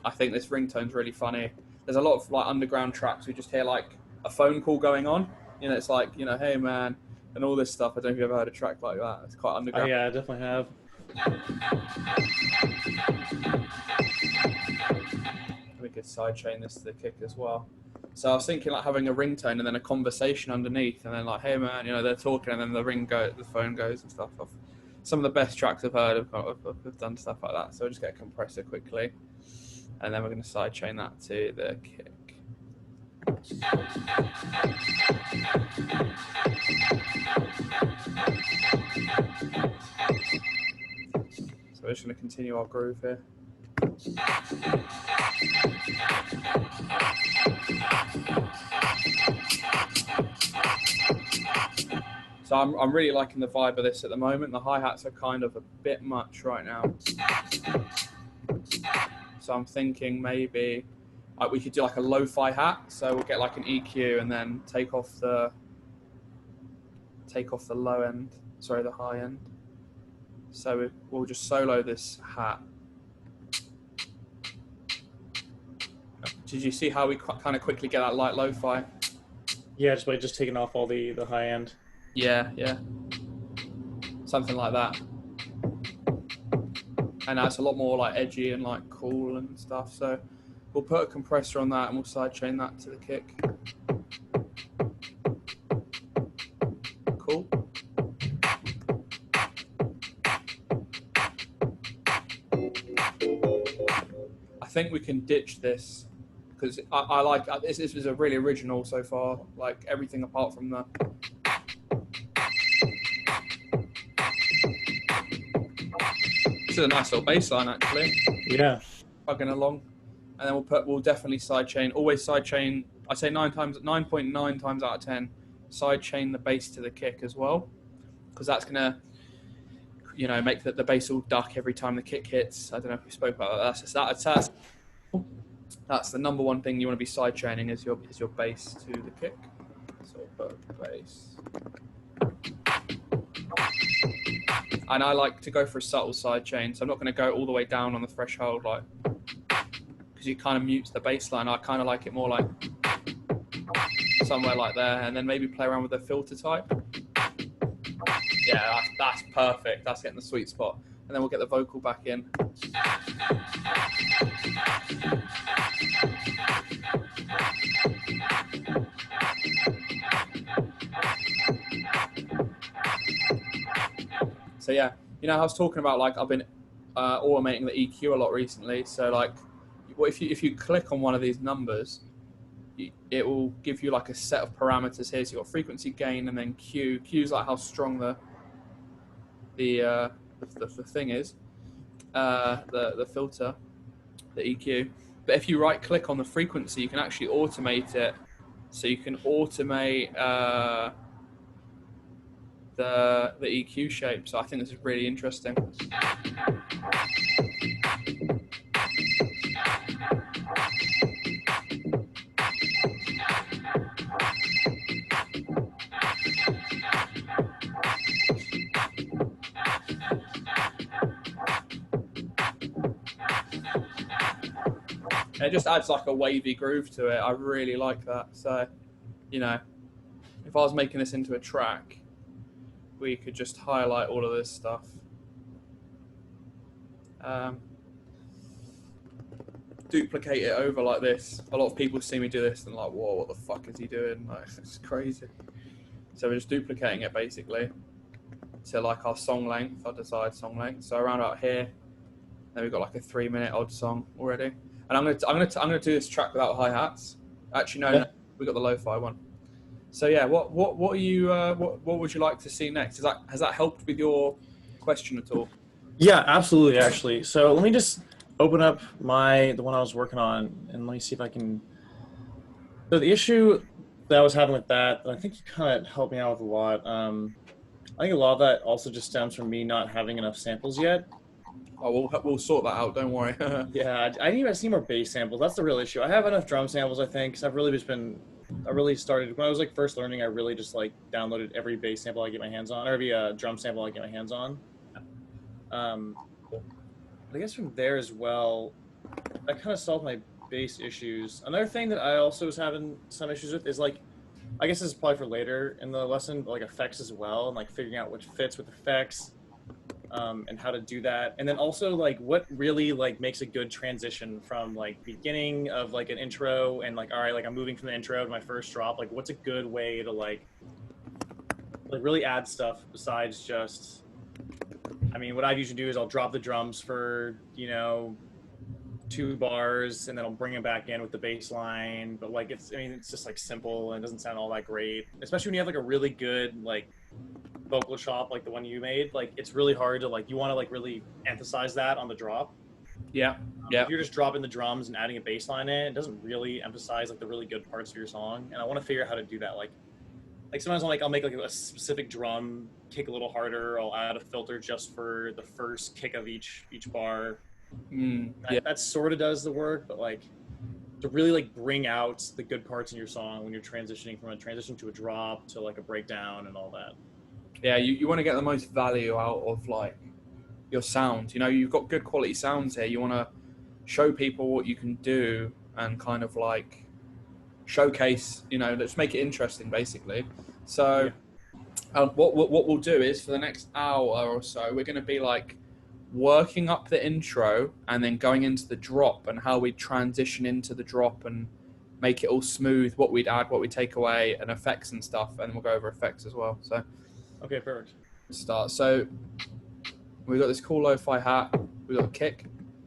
I think this ringtone's really funny. There's a lot of like underground tracks we just hear like a phone call going on. You know, it's like, you know, hey man, and all this stuff. I don't know if you've ever heard a track like that. It's quite Oh underground. yeah, I definitely have. We could sidechain this to the kick as well. So I was thinking like having a ringtone and then a conversation underneath, and then like, hey man, you know, they're talking, and then the phone goes and stuff. Some of the best tracks I've heard have done stuff like that. So we'll just get a compressor quickly, and then we're going to sidechain that to the kick. So we're just going to continue our groove here. So I'm really liking the vibe of this at the moment. The hi-hats are kind of a bit much right now. So I'm thinking maybe like we could do like a lo-fi hat. So we'll get like an EQ and then take off the low end, sorry, the high end. So we'll just solo this hat. Did you see how we kind of quickly get that light lo-fi? Yeah, just taking off all the high end. Yeah, something like that. And that's a lot more like edgy and like cool and stuff. So we'll put a compressor on that and we'll sidechain that to the kick. Cool. I think we can ditch this because I like this. This is a really original so far. Like everything apart from the. This is a nice little bass line actually. Yeah. Plugging along, and then we'll definitely sidechain. Always sidechain. I say 9.9 times out of 10, sidechain the bass to the kick as well, because that's gonna, you know, make the bass all duck every time the kick hits. I don't know if we spoke about that. That's the number one thing you want to be sidechaining is your bass to the kick. So we'll put bass. And I like to go for a subtle sidechain, so I'm not going to go all the way down on the threshold, like, because it kind of mutes the bass line. I kind of like it more like somewhere like there, and then maybe play around with the filter type. Yeah, that's perfect. That's getting the sweet spot. And then we'll get the vocal back in. So yeah, you know, I was talking about like I've been automating the EQ a lot recently. So like, if you click on one of these numbers, it will give you like a set of parameters here. So you've got frequency, gain, and then Q. Q is like how strong the thing is, the filter, the EQ. But if you right click on the frequency, you can actually automate it. So you can automate the EQ shape. So I think this is really interesting. And it just adds like a wavy groove to it. I really like that. So, you know, if I was making this into a track, we could just highlight all of this stuff. Duplicate it over like this. A lot of people see me do this and like, whoa, what the fuck is he doing? Like, it's crazy. So we're just duplicating it basically to like our song length, our desired song length. So around out here, then we've got like a 3-minute odd song already. And I'm gonna do this track without hi-hats. Actually, no, we got the lo-fi one. So yeah, what are you what would you like to see next? Has that helped with your question at all? Yeah, absolutely. Actually, so let me just open up the one I was working on, and let me see if I can. So the issue that I was having with that, I think you kind of helped me out with a lot. I think a lot of that also just stems from me not having enough samples yet. Oh, we'll sort that out. Don't worry. Yeah, I need more bass samples. That's the real issue. I have enough drum samples, I think, because I've really just been I really started when I was like first learning. I really just like downloaded every bass sample I get my hands on, or every drum sample I get my hands on. But I guess from there as well, that kind of solved my bass issues. Another thing that I also was having some issues with is like, I guess this is probably for later in the lesson, but like effects as well, and like figuring out which fits with effects, and how to do that. And then also like what really like makes a good transition from like beginning of like an intro and like, all right, like I'm moving from the intro to my first drop. Like what's a good way to like really add stuff besides just, I mean, what I usually do is I'll drop the drums for, 2 bars and then I'll bring them back in with the bass line. But like, it's just like simple and it doesn't sound all that great, especially when you have like a really good like vocal chop like the one you made. Like it's really hard to like, you want to like really emphasize that on the drop. Yeah. If you're just dropping the drums and adding a bass line in, it doesn't really emphasize like the really good parts of your song. And I want to figure out how to do that. Like sometimes I'll make like a specific drum kick a little harder. I'll add a filter just for the first kick of each bar. That sort of does the work, but like to really like bring out the good parts in your song when you're transitioning from a transition to a drop to like a breakdown and all that. Yeah, you want to get the most value out of like your sound. You've got good quality sounds here. You want to show people what you can do and kind of like showcase, let's make it interesting basically. So what we'll do is for the next hour or so, we're going to be like working up the intro and then going into the drop and how we transition into the drop and make it all smooth, what we'd add, what we take away, and effects and stuff, and we'll go over effects as well. So okay, perfect. Start. So we've got this cool lo-fi hat, we've got a kick,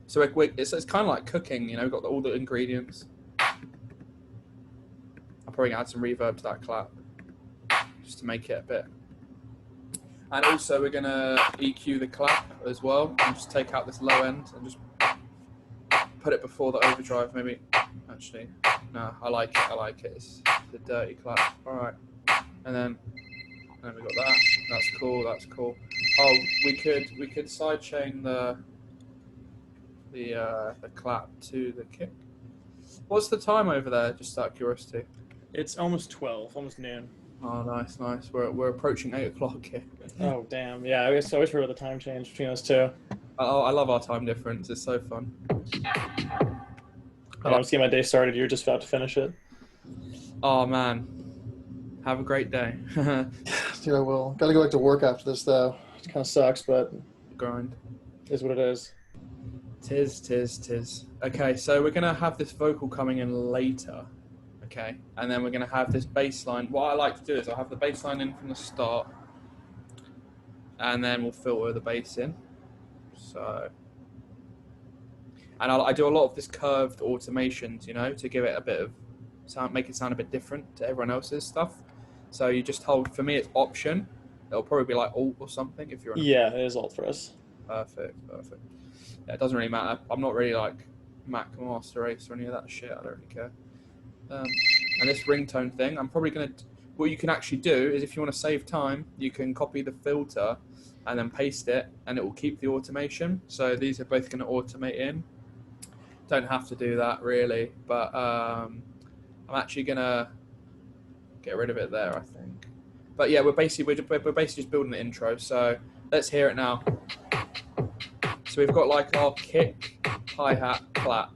so it's kind of like cooking, we've got all the ingredients. I'll probably add some reverb to that clap just to make it a bit. And also we're going to EQ the clap as well and just take out this low end and just put it before the overdrive maybe. Actually, no, I like it. It's the dirty clap. All right. And then we got that. That's cool. Oh, we could sidechain the clap to the kick. What's the time over there, just out of curiosity? It's almost 12, almost noon. Oh, nice. We're approaching 8 o'clock here. Oh, damn. Yeah, I always forget about the time change between us two. Oh, I love our time difference. It's so fun. I'm just getting my day started. You're just about to finish it. Oh, man. Have a great day. Dude, I will. Got to go back to work after this, though. It kind of sucks, but Grind. It is what it is. Tis. Okay, so we're going to have this vocal coming in later. Okay, and then we're going to have this bass line. What I like to do is I'll have the bass line in from the start, and then we'll filter the bass in. So, and I do a lot of this curved automations, to give it a bit of sound, make it sound a bit different to everyone else's stuff. So you just hold, for me it's Option. It'll probably be like Alt or something if you're Yeah, it is Alt for us. Perfect. Yeah, it doesn't really matter. I'm not really like Mac Master Race or any of that shit. I don't really care. And this ringtone thing, I'm probably going to... What you can actually do is if you want to save time, you can copy the filter and then paste it, and it will keep the automation. So these are both going to automate in. Don't have to do that, really. But I'm actually going to get rid of it there, I think. But yeah, we're basically just building the intro. So let's hear it now. So we've got like our kick, hi-hat, clap.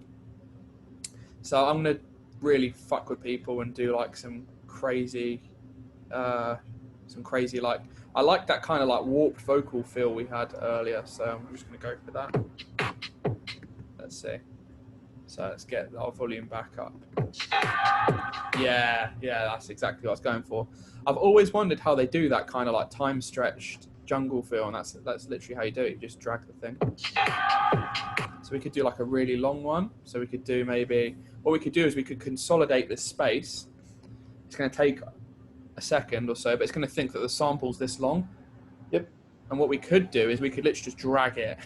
So I'm going to really fuck with people and do like some crazy like, I like that kind of like warped vocal feel we had earlier, so I'm just going to go for that. Let's see. So let's get our volume back up. Yeah, that's exactly what I was going for. I've always wondered how they do that kind of like time stretched jungle feel, and that's literally how you do it. You just drag the thing. So we could do like a really long one. So we could do maybe, what we could do is we could consolidate this space. It's going to take a second or so, but it's going to think that the sample's this long. Yep. And what we could do is we could literally just drag it.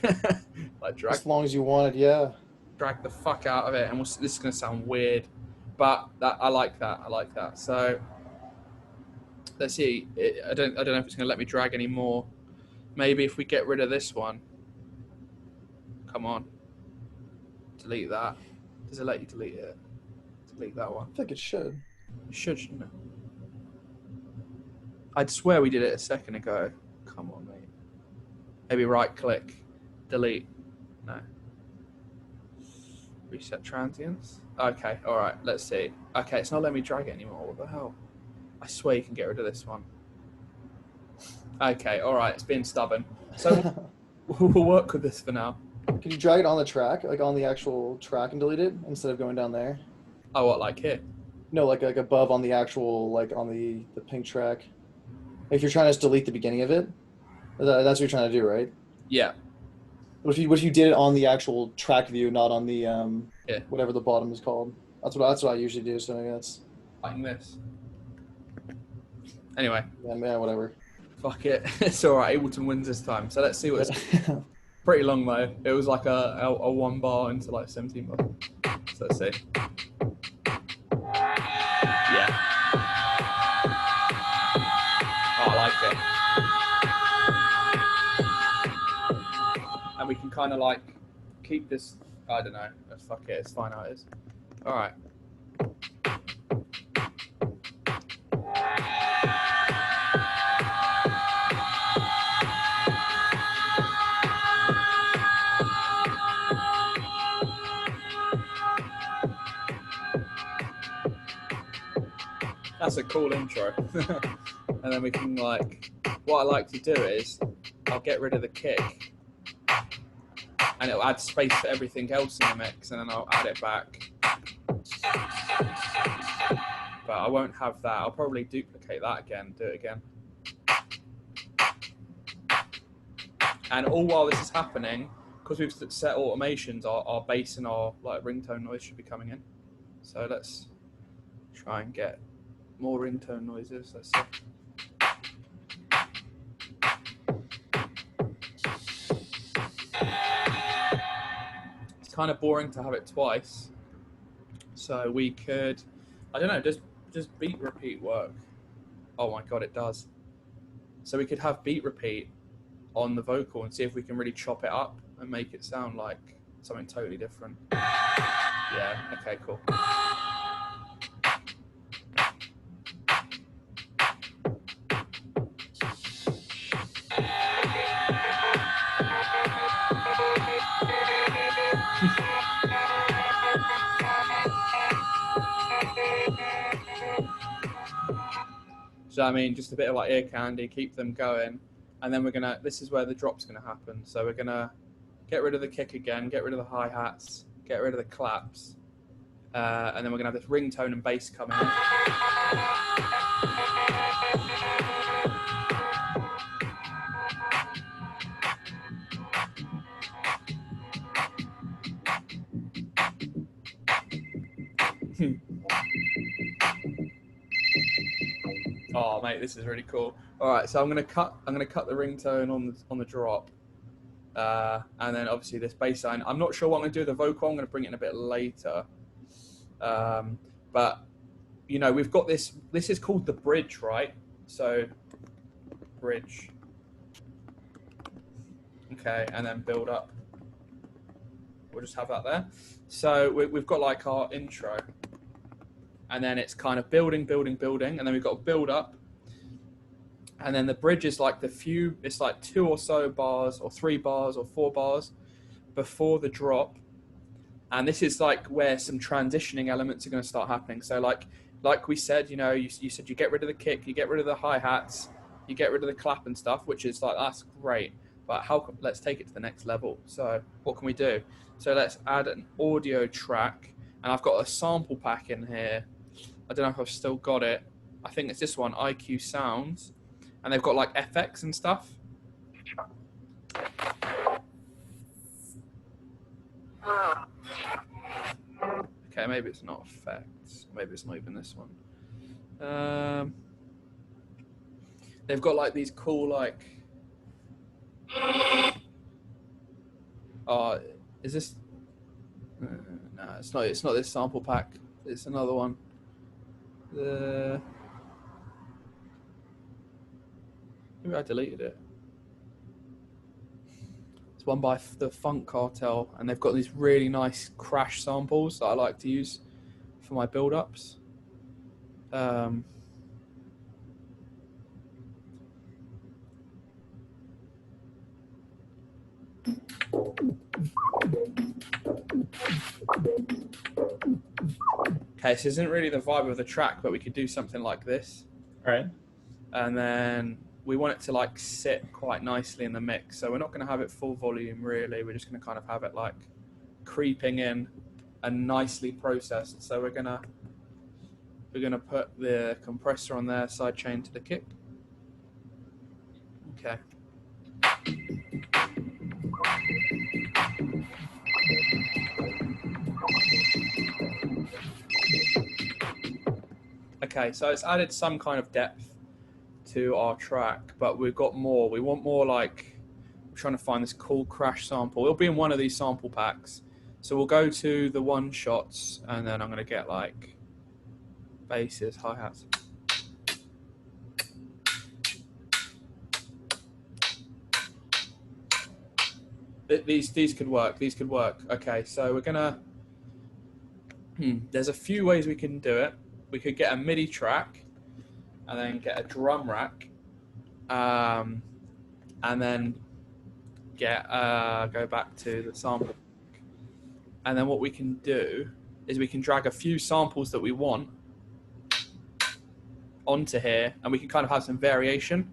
Like drag. As long as you want it, yeah. Drag the fuck out of it, and this is going to sound weird, but I like that. So let's see. I don't know if it's going to let me drag any more. Maybe if we get rid of this one. Come on. Delete that. Does it let you delete it? Delete that one. I think it should. It should, shouldn't it? I'd swear we did it a second ago. Come on, mate. Maybe right click, delete. No. Reset transients. Okay, all right. Let's see. Okay, it's not letting me drag it anymore. What the hell? I swear you can get rid of this one. Okay, all right. It's being stubborn. So we'll work with this for now. Can you drag it on the track, like on the actual track, and delete it instead of going down there? Oh, what, like here? No, like above on the actual, like on the pink track. If you're trying to just delete the beginning of it, that's what you're trying to do, right? Yeah. What if you did it on the actual track view, not on the Yeah. whatever the bottom is called? That's what I usually do. So maybe that's Like this. Anyway. yeah, whatever. Fuck it. It's all right. Ableton wins this time. So let's see what it's pretty long though. It was like a 1 bar into like 17 bar. So let's see. Yeah. Oh, I like it. And we can kind of like keep this. I don't know. Fuck it. It's fine how it is. All right. That's a cool intro. And then we can like, what I like to do is I'll get rid of the kick and it'll add space for everything else in the mix, and then I'll add it back. But I won't have that. I'll probably duplicate that again, do it again. And all while this is happening, because we've set automations, our bass and our like ringtone noise should be coming in. So let's try and get more ringtone noises. Let's see. It's kind of boring to have it twice. So we could, I don't know, does beat repeat work? Oh my God, it does. So we could have beat repeat on the vocal and see if we can really chop it up and make it sound like something totally different. Yeah, okay, cool. So I mean, just a bit of like ear candy, keep them going, and then we're gonna. This is where the drop's gonna happen. So we're gonna get rid of the kick again, get rid of the hi hats, get rid of the claps, and then we're gonna have this ringtone and bass coming in. Oh mate, this is really cool. All right, so I'm gonna cut the ringtone on the drop, and then obviously this bass line. I'm not sure what I'm gonna do with the vocal. I'm gonna bring it in a bit later, but you know we've got this. This is called the bridge, right? So bridge. Okay, and then build up. We'll just have that there. So we've got like our intro. And then it's kind of building, building, building. And then we've got a build up. And then the bridge is like it's like 2 or so bars or 3 bars or 4 bars before the drop. And this is like where some transitioning elements are going to start happening. So like we said, you know, you said you get rid of the kick, you get rid of the hi-hats, you get rid of the clap and stuff, which is like, that's great. But let's take it to the next level. So what can we do? So let's add an audio track. And I've got a sample pack in here. I don't know if I've still got it. I think it's this one, IQ Sounds. And they've got like FX and stuff. Okay, maybe it's not effects. Maybe it's not even this one. They've got like these cool like... is this... no, it's not this sample pack. It's another one. Maybe I deleted it. It's one by the Funk Cartel, and they've got these really nice crash samples that I like to use for my build-ups. Um, okay, this isn't really the vibe of the track, but we could do something like this. All right. And then we want it to like sit quite nicely in the mix. So we're not going to have it full volume really. We're just going to kind of have it like creeping in and nicely processed. So we're gonna put the compressor on there, side chain to the kick. Okay. Okay, so it's added some kind of depth to our track, but we've got more. We want more like, we're trying to find this cool crash sample. It'll be in one of these sample packs. So we'll go to the one shots, and then I'm going to get like basses, hi-hats. These could work. These could work. Okay, so we're gonna. There's a few ways we can do it. We could get a MIDI track, and then get a drum rack, and then get go back to the sample. And then what we can do is we can drag a few samples that we want onto here, and we can kind of have some variation.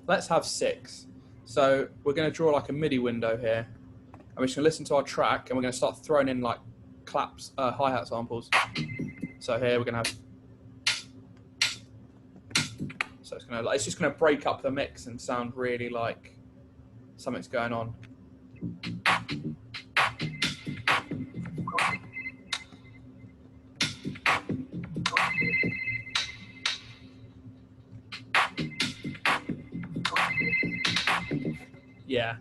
Let's have 6. So we're going to draw like a MIDI window here, and we're just going to listen to our track, and we're going to start throwing in like claps, hi-hat samples. So here we're going to have. So it's just going to break up the mix and sound really like something's going on. Yeah.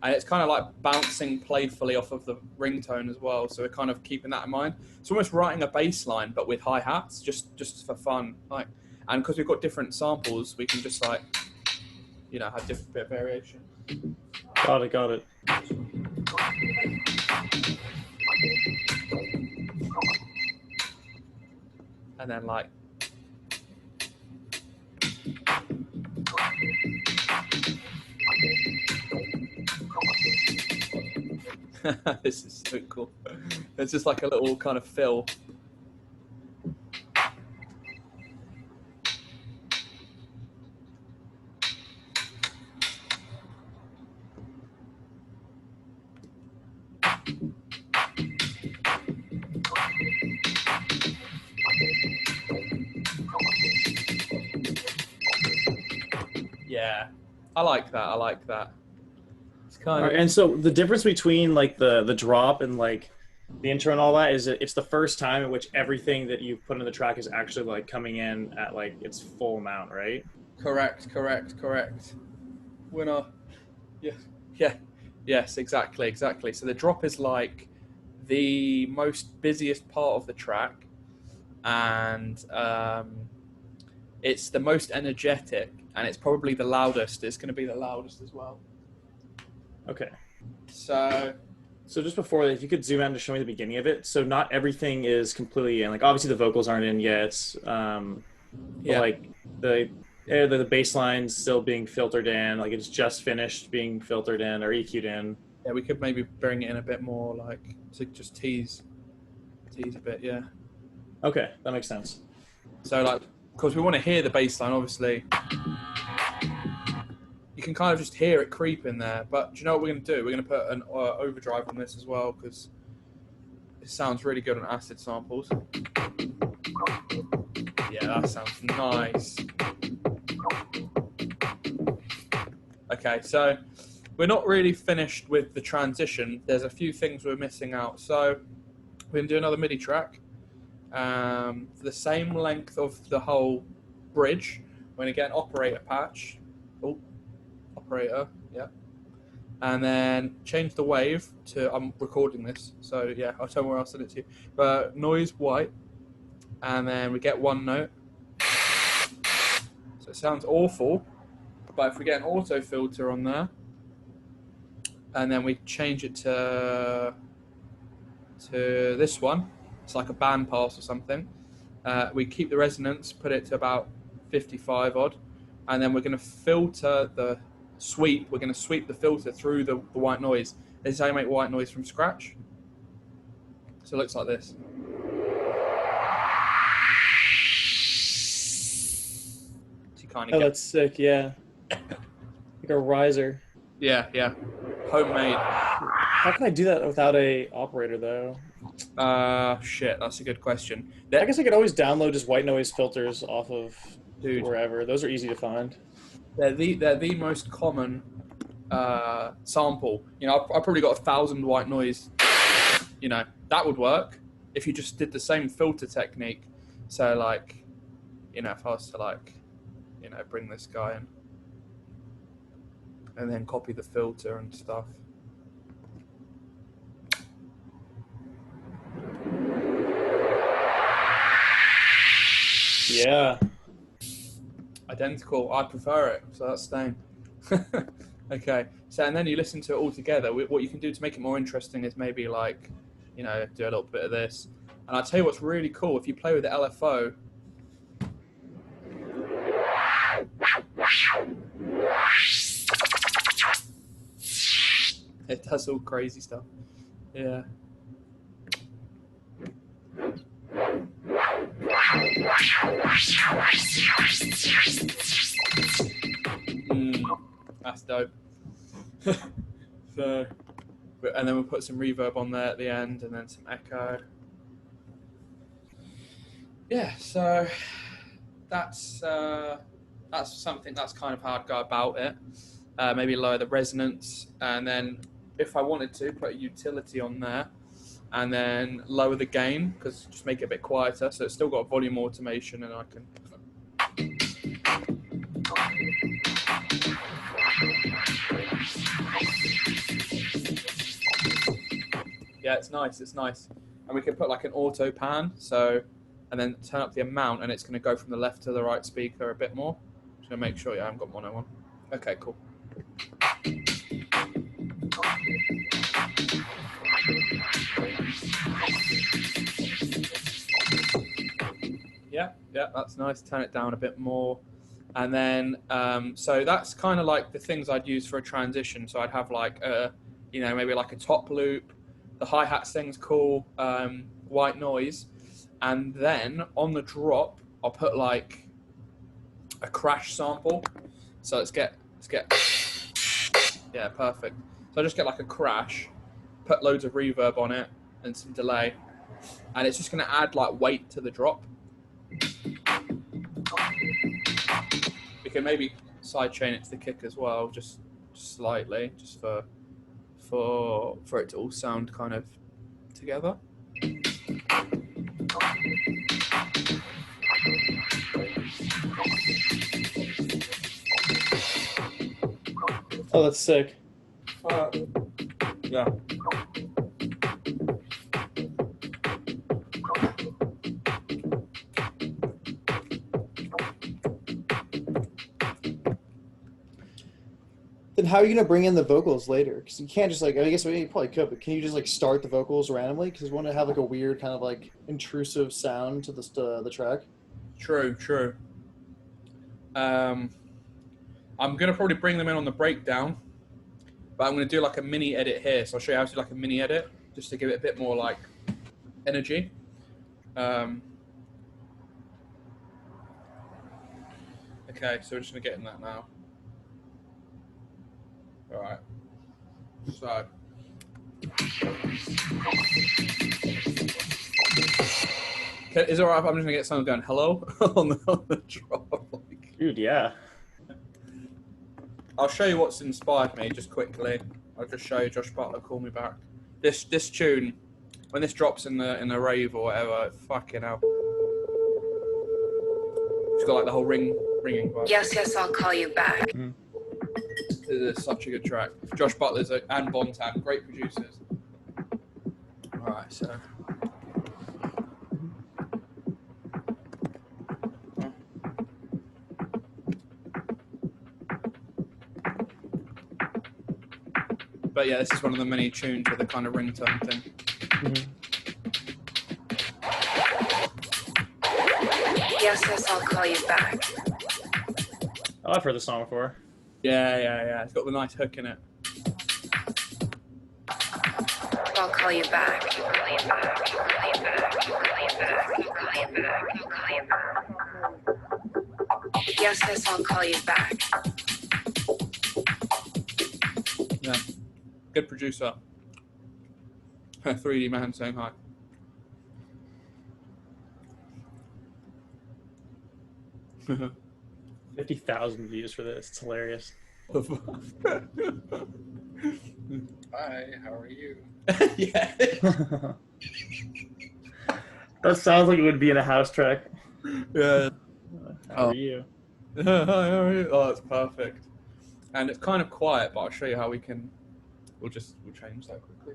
And it's kind of like bouncing playfully off of the ringtone as well. So we're kind of keeping that in mind. It's almost writing a bass line, but with hi-hats, just for fun. Like, and because we've got different samples, we can just like, you know, have different bit of variation. Got it. And then like. This is so cool. It's just like a little kind of fill. Yeah, I like that. It's kind of. And so the difference between like the drop and like the intro and all that is that it's the first time in which everything that you've put in the track is actually like coming in at like its full amount, right? Correct. We're not. Yes, exactly. So the drop is like the most busiest part of the track, and it's the most energetic, and it's probably the loudest. It's going to be the loudest as well. Okay. So just before that, if you could zoom out to show me the beginning of it. So not everything is completely in. Like obviously the vocals aren't in yet. Like the bass line's still being filtered in. Like it's just finished being filtered in or EQ'd in. Yeah, we could maybe bring it in a bit more, like to just tease a bit. Yeah. Okay, that makes sense. So like, because we want to hear the bass line, obviously. You can kind of just hear it creep in there, but do you know what we're going to do? We're going to put an overdrive on this as well, because it sounds really good on acid samples. Yeah, that sounds nice. Okay, so we're not really finished with the transition. There's a few things we're missing out. So we're going to do another MIDI track for the same length of the whole bridge. We're going to get an operator patch. Oh, operator, yeah. and then change the wave to, I'm recording this, so yeah, I'll tell you where I'll send it to you. But noise white, and then we get one note. So it sounds awful, but if we get an auto filter on there, and then we change it to this one, it's like a band pass or something. We keep the resonance, put it to about 55 odd, and then we're going to filter the sweep. We're going to sweep the filter through the white noise. This is how you make white noise from scratch. So it looks like this. So you kind of that's sick, yeah. Like a riser. yeah, homemade. How can I do that without a operator though? Shit, that's a good question. I guess I could always download just white noise filters off of Dude, wherever. Those are easy to find. they're the most common sample. You know, I've probably got 1,000 white noise. You know, that would work if you just did the same filter technique. So like, you know, if I was to like, you know, bring this guy in and then copy the filter and stuff. Yeah. Identical. I prefer it, so that's staying. Okay. So and then you listen to it all together. What you can do to make it more interesting is maybe like, you know, do a little bit of this. And I'll tell you what's really cool. If you play with the LFO, it does all crazy stuff. Yeah. That's dope. So, and then we'll put some reverb on there at the end, and then some echo. Yeah, so that's something. That's kind of how I'd go about it. Maybe lower the resonance, and then if I wanted to, put a utility on there, and then lower the gain, because just make it a bit quieter. So it's still got volume automation, and I can. Yeah, it's nice. It's nice, and we can put like an auto pan. So, and then turn up the amount, and it's going to go from the left to the right speaker a bit more. Just gonna make sure I haven't got mono on. Okay, cool. Yeah, that's nice. Turn it down a bit more. And then, so that's kind of like the things I'd use for a transition. So I'd have like, you know, maybe like a top loop. The hi-hats thing's cool, white noise. And then on the drop, I'll put like a crash sample. So let's get, yeah, perfect. So I just get like a crash, put loads of reverb on it and some delay. And it's just going to add like weight to the drop. We can maybe sidechain it to the kick as well, just slightly, just for it to all sound kind of together. Oh, that's sick. Yeah. Then how are you gonna bring in the vocals later? Because you can't just like, I guess you probably could, but can you just like start the vocals randomly? Because you want to have like a weird kind of like intrusive sound to the track. True. I'm gonna probably bring them in on the breakdown, but I'm gonna do like a mini edit here. So I'll show you how to do like a mini edit, just to give it a bit more like energy. Okay, so we're just gonna get in that now. All right. So. Okay, is it all right if I'm just gonna get someone going hello on the drop? Dude, yeah. I'll show you what's inspired me just quickly. I'll just show you Josh Butler, Call Me Back. This tune, when this drops in the rave or whatever, fucking hell. It's got like the whole ringing vibe. Yes, I'll call you back. This is such a good track. Josh Butler's and Bontan, great producers. All right, so. But yeah, this is one of the many tunes with a kind of ringtone thing. Yes, I'll call you back. Oh, I've heard this song before. Yeah. It's got the nice hook in it. I'll call you back. I'll call you back. I'll call you back. I'll call you back. I'll call you back. I'll call you back. Yes, I'll call you back. Yeah. Good producer. 3D man saying hi. $50,000 views for this. It's hilarious. Hi, how are you? Yeah. That sounds like it would be in a house track. Yeah. How are you? Hi, how are you? Oh, it's perfect. And it's kind of quiet, but I'll show you how we can. We'll change that quickly.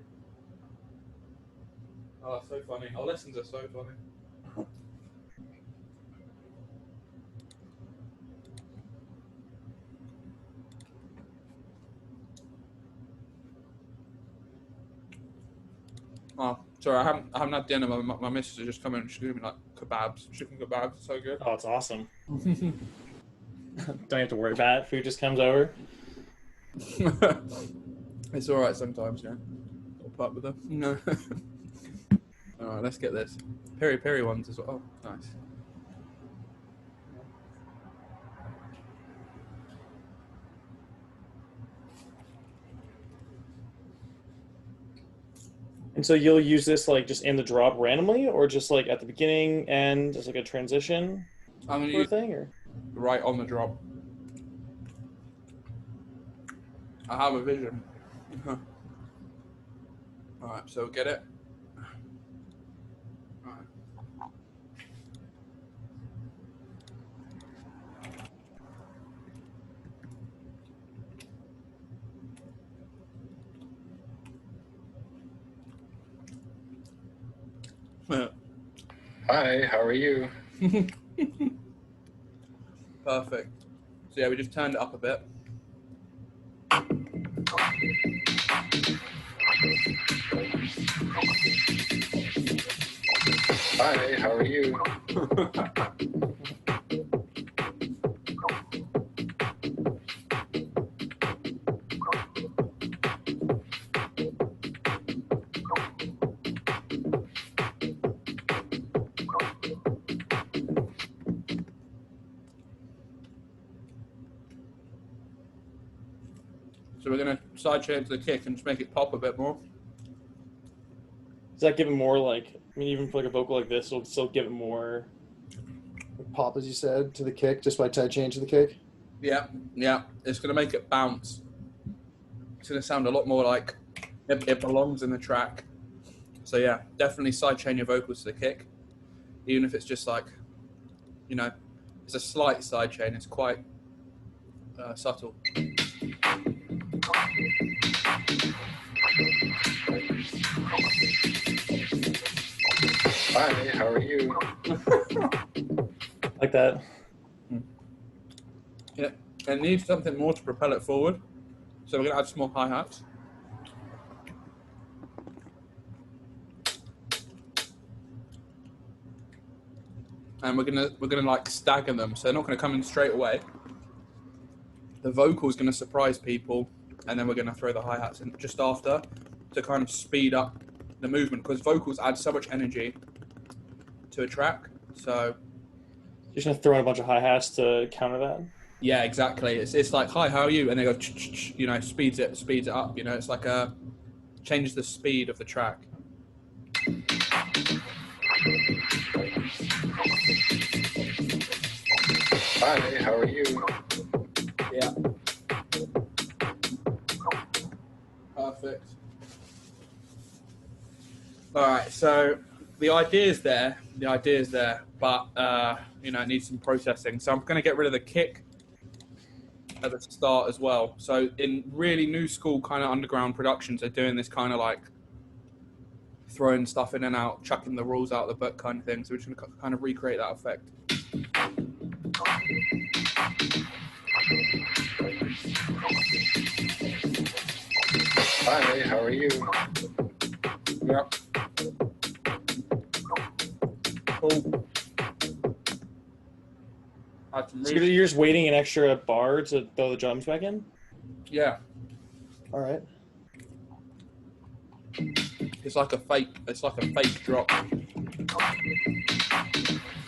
Oh, so funny. Our lessons are so funny. Oh, sorry, I haven't had dinner. My missus has just come in and she's giving me like kebabs, chicken kebabs. It's so good. Oh, it's awesome. Don't have to worry about it. Food just comes over. It's all right sometimes, yeah. I'll put up with them. No. All right, let's get this. Peri peri ones as well. Oh, nice. And so you'll use this like just in the drop randomly, or just like at the beginning and as like a transition I'm gonna sort use of thing, or? right on the drop. I have a vision. All right, so get it. All right. Hi, how are you? Perfect. So yeah, we just turned it up a bit. Hi, how are you? So we're gonna sidechain it to the kick and just make it pop a bit more. Does that give it more like, I mean, even for like a vocal like this, it'll still give it more. Pop, as you said, to the kick, just by tight change to the kick. Yeah. It's gonna make it bounce. It's gonna sound a lot more like it belongs in the track. So yeah, definitely sidechain your vocals to the kick, even if it's just like, you know, it's a slight sidechain. It's quite subtle. Hi, how are you? Like that. Yeah, it needs something more to propel it forward. So we're gonna add some more hi-hats. And we're gonna like stagger them, so they're not gonna come in straight away. The vocal's gonna surprise people, and then we're gonna throw the hi-hats in just after to kind of speed up the movement, because vocals add so much energy to a track. So You're just gonna throw in a bunch of hi-hats to counter that? yeah, exactly. It's like, hi, how are you? And they go, you know, speeds it up. You know, it's like changes the speed of the track. Hi, how are you? Yeah. Perfect. All right, so the idea's there, but you know, it needs some processing. So I'm going to get rid of the kick. at the start as well. So in really new school kind of underground productions, they're doing this kind of like throwing stuff in and out, chucking the rules out of the book kind of thing. So we're just going to kind of recreate that effect. Hi, how are you? Yep. Cool. So you're just waiting an extra bar to throw the drums back in? Yeah. All right. It's like a fake drop.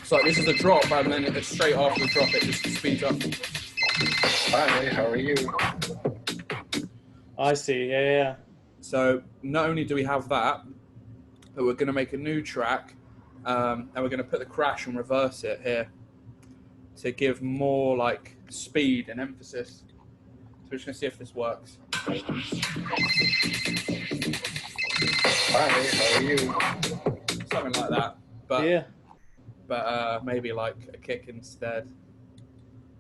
So this is a drop, and then it's straight after the drop, it just speeds up. Hi, how are you? I see. Yeah. So not only do we have that, but we're going to make a new track, and we're going to put the crash and reverse it here to give more like speed and emphasis. So we're just going to see if this works. Hi, how are you? Something like that. But Yeah. but maybe like a kick instead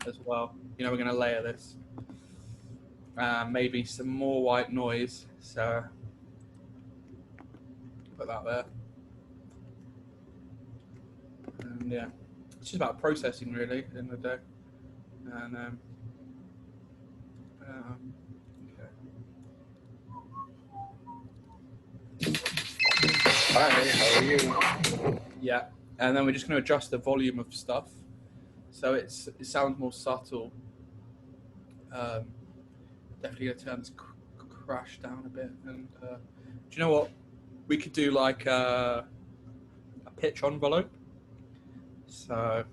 as well. You know, we're going to layer this. Maybe some more white noise. So put that there. And yeah, it's just about processing really at the end of the day. And okay. Hi, how are you? Yeah, and then we're just going to adjust the volume of stuff so it sounds more subtle. Definitely going to turn this crash down a bit. And do you know what? We could do like a pitch envelope. So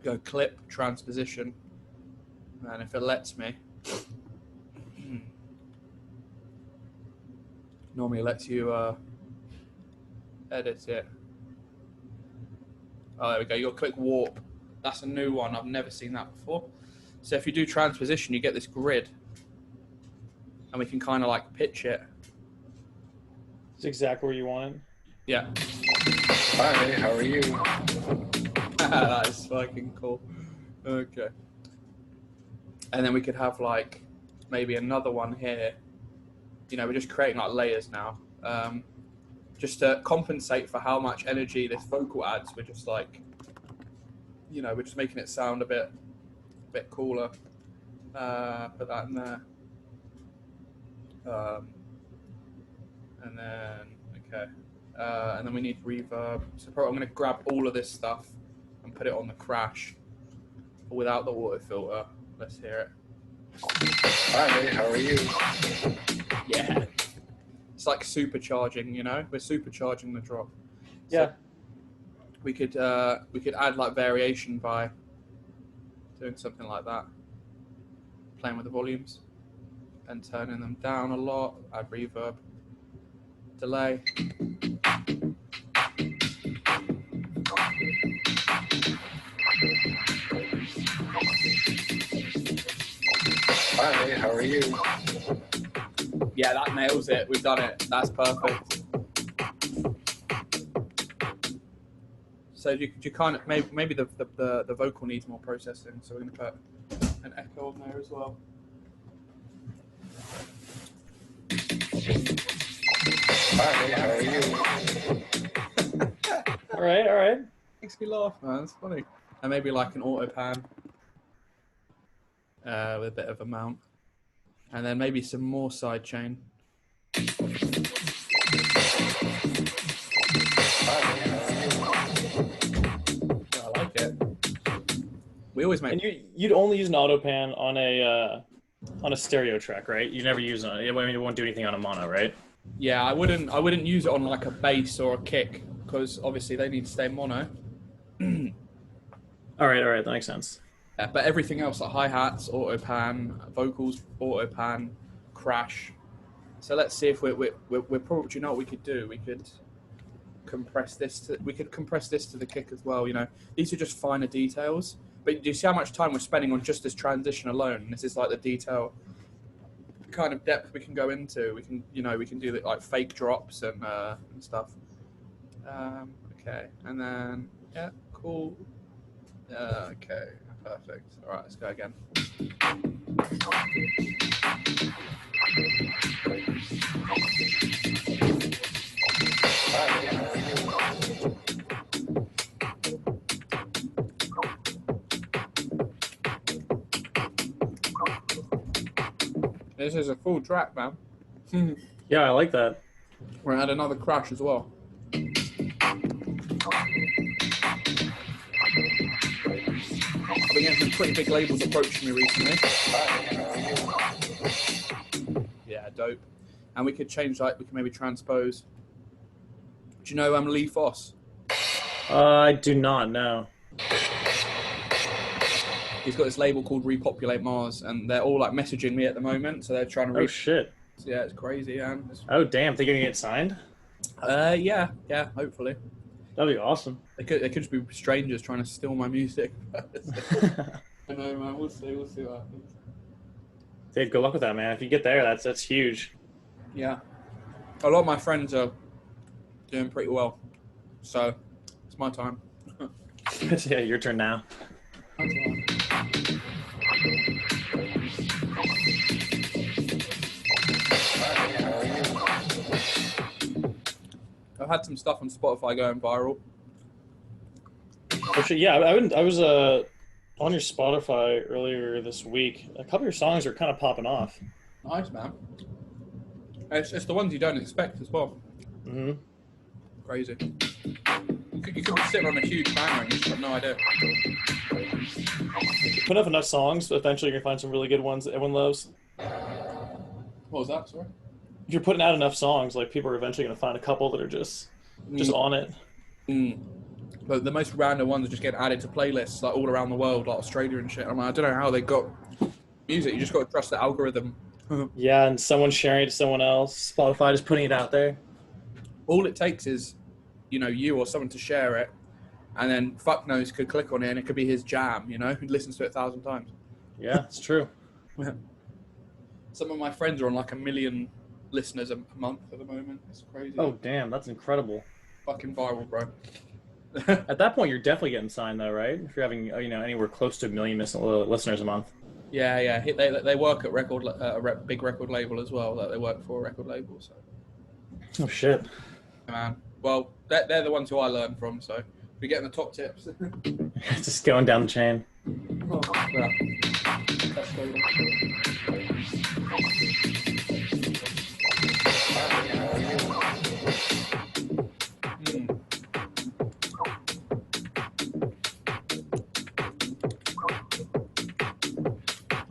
go clip, transposition, and if it lets me, normally it lets you edit it. Oh, there we go. You'll click warp. That's a new one. I've never seen that before. So if you do transposition, you get this grid, and we can kind of like pitch it. It's exactly where you want it. Yeah. Hi, how are you? That is fucking cool. Okay. And then we could have like maybe another one here. You know, we're just creating like layers now. Just to compensate for how much energy this vocal adds, we're just like, you know, we're just making it sound a bit cooler. Put that in there. And then, okay. And then we need reverb. So probably I'm going to grab all of this stuff and put it on the crash without the auto filter. Let's hear it. Hi, how are you? Yeah. It's like supercharging, you know? We're supercharging the drop. Yeah. So we could add like variation by doing something like that. Playing with the volumes and turning them down a lot. Add reverb. Delay. Hi, how are you? Yeah, that nails it. We've done it. That's perfect. So you kind of maybe the vocal needs more processing. So we're going to put an echo on there as well. Hi, how are you? All right. Makes me laugh, man. It's funny. And maybe like an auto pan with a bit of a mount, and then maybe some more side chain. Hi, how are you? Yeah, I like it. We always make. And you'd only use an auto pan on a stereo track, right? You never use it. I mean, it won't do anything on a mono, right? Yeah, I wouldn't use it on like a bass or a kick because obviously they need to stay mono. All right, that makes sense. Yeah, but everything else like hi-hats, auto pan, vocals, auto pan, crash. So let's see if we're probably, you know what we could do? We could compress this to the kick as well. You know, these are just finer details. But do you see how much time we're spending on just this transition alone? This is like the detail kind of depth we can go into. We can do like fake drops and stuff. Okay, and then yeah, cool. Okay, Perfect. All right, let's go again. Hi, how are you? This is a full track, man. Yeah, I like that. We're gonna add another crash as well. I've been getting some pretty big labels approaching me recently. Hi, how are you? Yeah, dope. And we could change, like, we can maybe transpose. Do you know Lee Foss? I do not know. He's got this label called Repopulate Mars, and they're all like messaging me at the moment, so they're trying to. Oh shit. Yeah, it's crazy, man. Oh damn, think you're gonna get signed? Yeah, hopefully. That'd be awesome. They could just be strangers trying to steal my music. I know, man. We'll see what happens. Dude, good luck with that, man. If you get there, that's huge. Yeah, a lot of my friends are doing pretty well, so it's my time. Yeah, your turn now. Hi, how are you? I've had some stuff on Spotify going viral. Oh, shit, yeah, I was on your Spotify earlier this week. A couple of your songs are kind of popping off. Nice, man. It's the ones you don't expect as well. Mm-hmm. Crazy. You could be sitting on a huge banger and you just have no idea. Put up enough songs, eventually you're gonna find some really good ones that everyone loves. What was that, sorry? If you're putting out enough songs, like people are eventually gonna find a couple that are just on it. But the most random ones are just getting added to playlists like all around the world, like Australia and shit. I mean, I don't know how they got music. You just got to trust the algorithm. Yeah, and someone sharing it to someone else. Spotify just putting it out there. All it takes is, you or someone to share it, and then fuck knows could click on it, and it could be his jam. Who listens to it 1,000 times. Yeah, it's true. Some of my friends are on like 1 million listeners a month at the moment. It's crazy. Oh damn, that's incredible. Fucking viral, bro. At that point, you're definitely getting signed, though, right? If you're having, anywhere close to 1 million listeners a month. Yeah. They work at big record label as well. Like they work for a record label. So. Oh shit. Man, well, they're the ones who I learn from. So we get in the top tips. Just going down the chain. Oh, yeah. That's so good. Hi, how are you?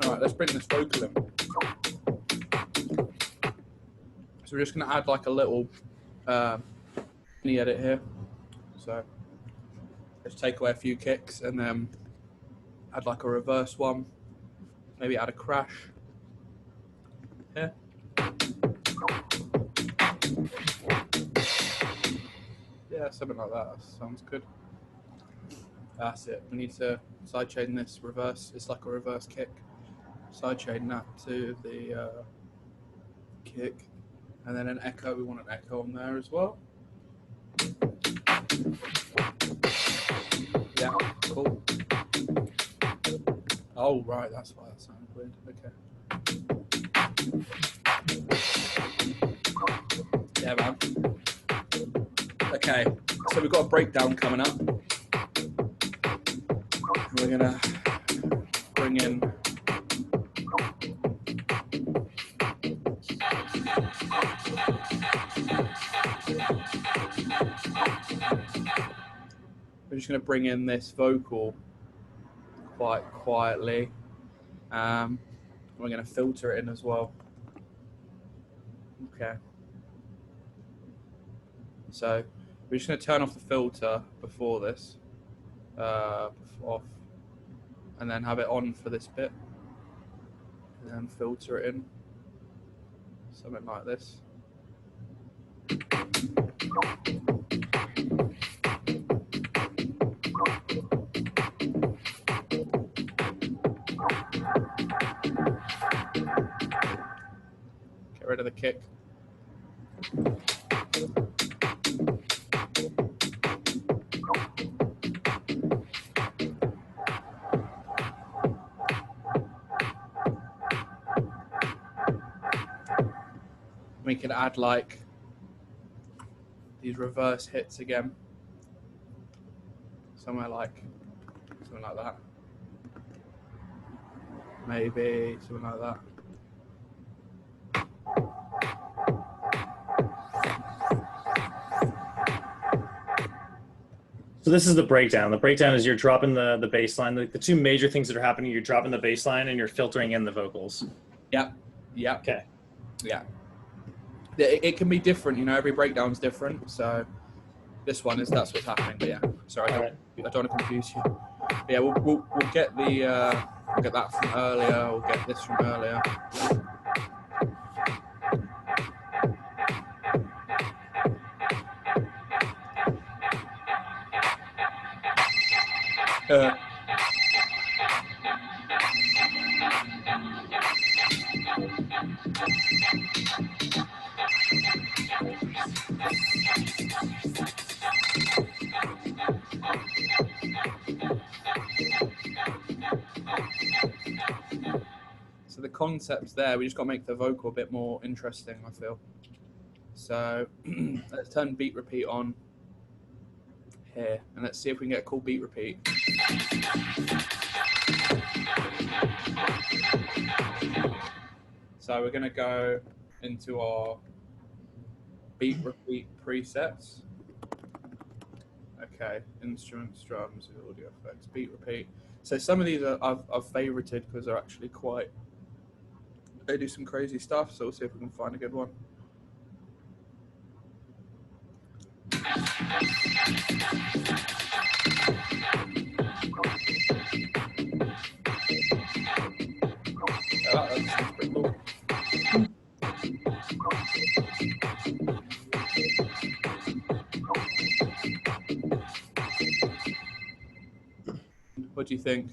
All right, let's bring this vocal in. So we're just going to add like a little mini edit here. So let's take away a few kicks and then add like a reverse one. Maybe add a crash here. Yeah, something like that. Sounds good. That's it. We need to sidechain this reverse. It's like a reverse kick. Sidechain that to the kick. And then an echo. We want an echo on there as well. Yeah, cool. Oh, right. That's why that sounded weird. Okay. Yeah, man. Okay, so we've got a breakdown coming up. We're gonna bring in this vocal quite quietly. We're gonna filter it in as well. Okay. So we're just going to turn off the filter before this, off, and then have it on for this bit, and then filter it in, something like this. Get rid of the kick. We could add like these reverse hits again. Something like that. Maybe something like that. So this is the breakdown. The breakdown is you're dropping the bass line. The two major things that are happening, you're dropping the bass line and you're filtering in the vocals. Yep. Yep. Okay. Yeah. It can be different, you know, every breakdown's different. So this one that's what's happening. But yeah, sorry, I don't want to confuse you. But yeah, we'll get the we'll get that from earlier. We'll get this from earlier. So the concept's there. We just got to make the vocal a bit more interesting, I feel. So let's turn beat repeat on here, and let's see if we can get a cool beat repeat. So we're going to go into our beat repeat presets. Okay, instruments, drums, audio effects, beat repeat. So some of these I've favorited because they're actually quite, they do some crazy stuff. So we'll see if we can find a good one. Yeah, that's pretty cool. What do you think?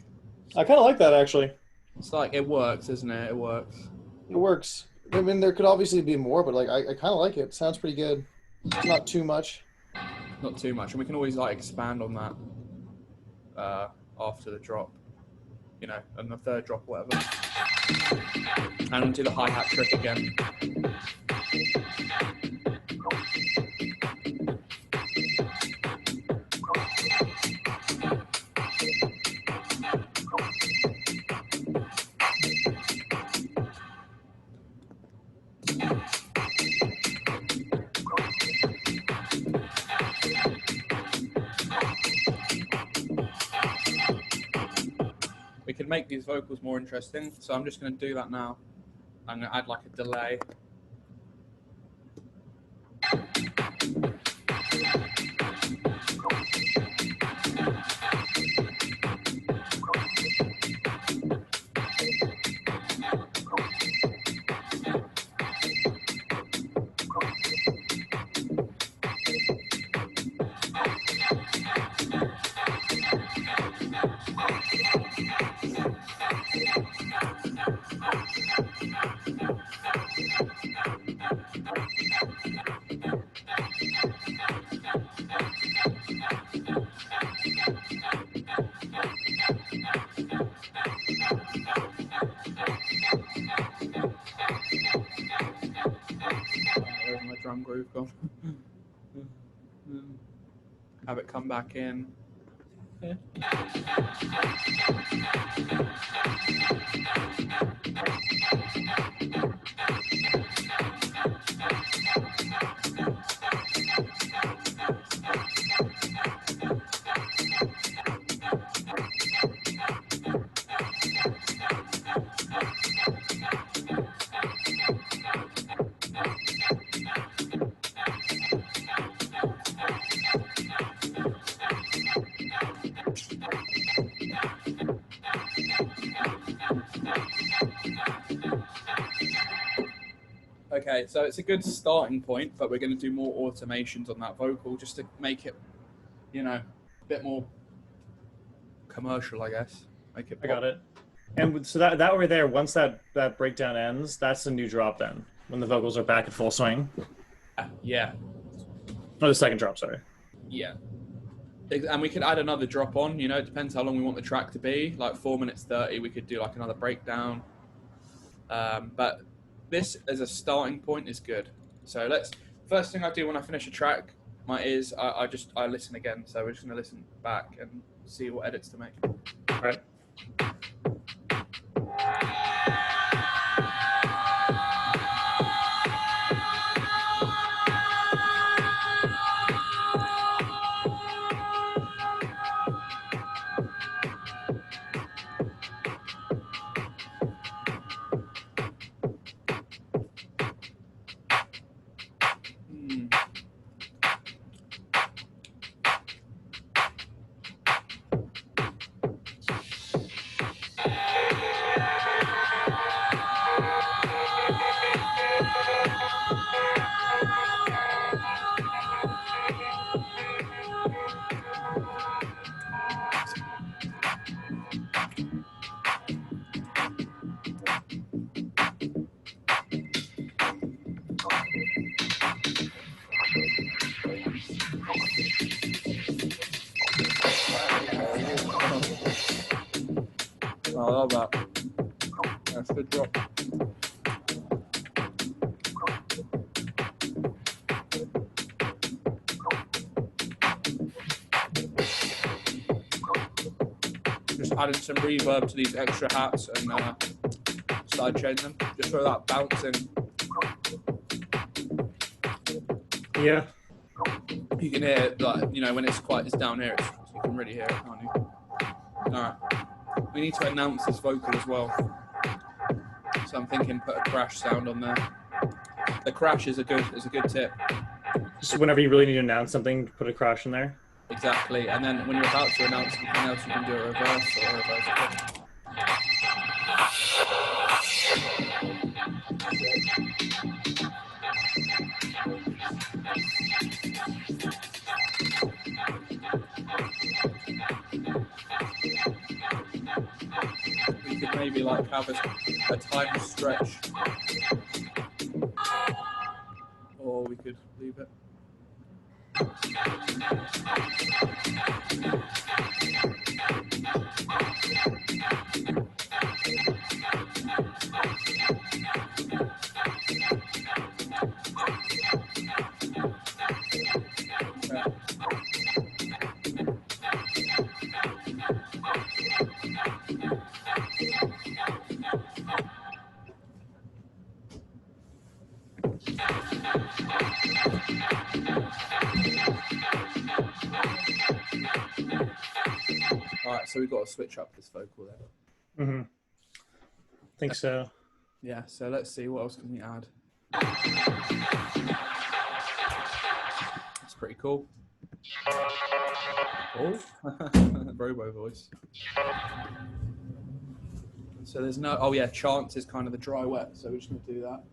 I kind of like that actually. It's like, it works, isn't it? It works. It works. I mean, there could obviously be more, but like I kind of like it. It sounds pretty good. It's not too much. Not too much, and we can always like expand on that after the drop, you know, and the third drop, or whatever. And we'll do the hi-hat trick again. We can make these vocals more interesting, so I'm just going to do that now. I'm going to add like a delay. Where's my drum groove gone? Have it come back in. Yeah. Okay, so it's a good starting point, but we're going to do more automations on that vocal just to make it, you know, a bit more commercial, I guess. Make it. I got it. And so that right there, once that breakdown ends, that's the new drop then, when the vocals are back at full swing. Yeah, Oh, the second drop, sorry. yeah. And we could add another drop on, you know, it depends how long we want the track to be. Like 4 minutes 30, we could do like another breakdown. But this as a starting point is good. So first thing I do when I finish a track, my ears, I listen again. So we're just gonna listen back and see what edits to make. All right. I love that. That's a good drop. Just adding some reverb to these extra hats and sidechain them, just for that bouncing. Yeah. You can hear it, like, you know, when it's down here, you can really hear it, can't you? All right. We need to announce this vocal as well. So I'm thinking put a crash sound on there. The crash is a good tip. Just whenever you really need to announce something, put a crash in there. Exactly. And then when you're about to announce something else, you can do a reverse or a reverse clip. We could maybe like have a time stretch, or we could leave it. Alright, so we've got to switch up this vocal there. Mm-hmm. Think so. Yeah, so let's see, what else can we add? That's pretty cool. Oh, robo voice. So there's no, oh yeah, chance is kind of the dry wet, so we're just going to do that.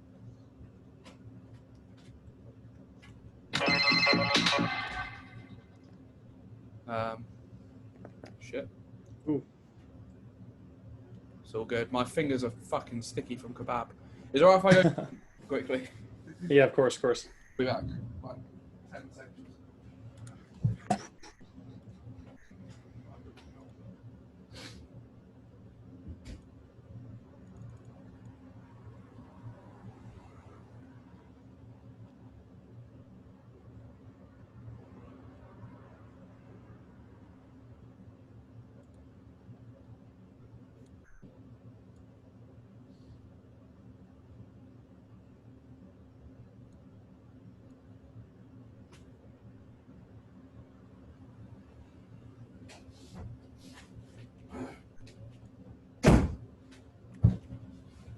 Shit. Ooh. It's all good. My fingers are fucking sticky from kebab. Is it alright if I go quickly? Yeah, of course, of course. Be back. Like 10 seconds.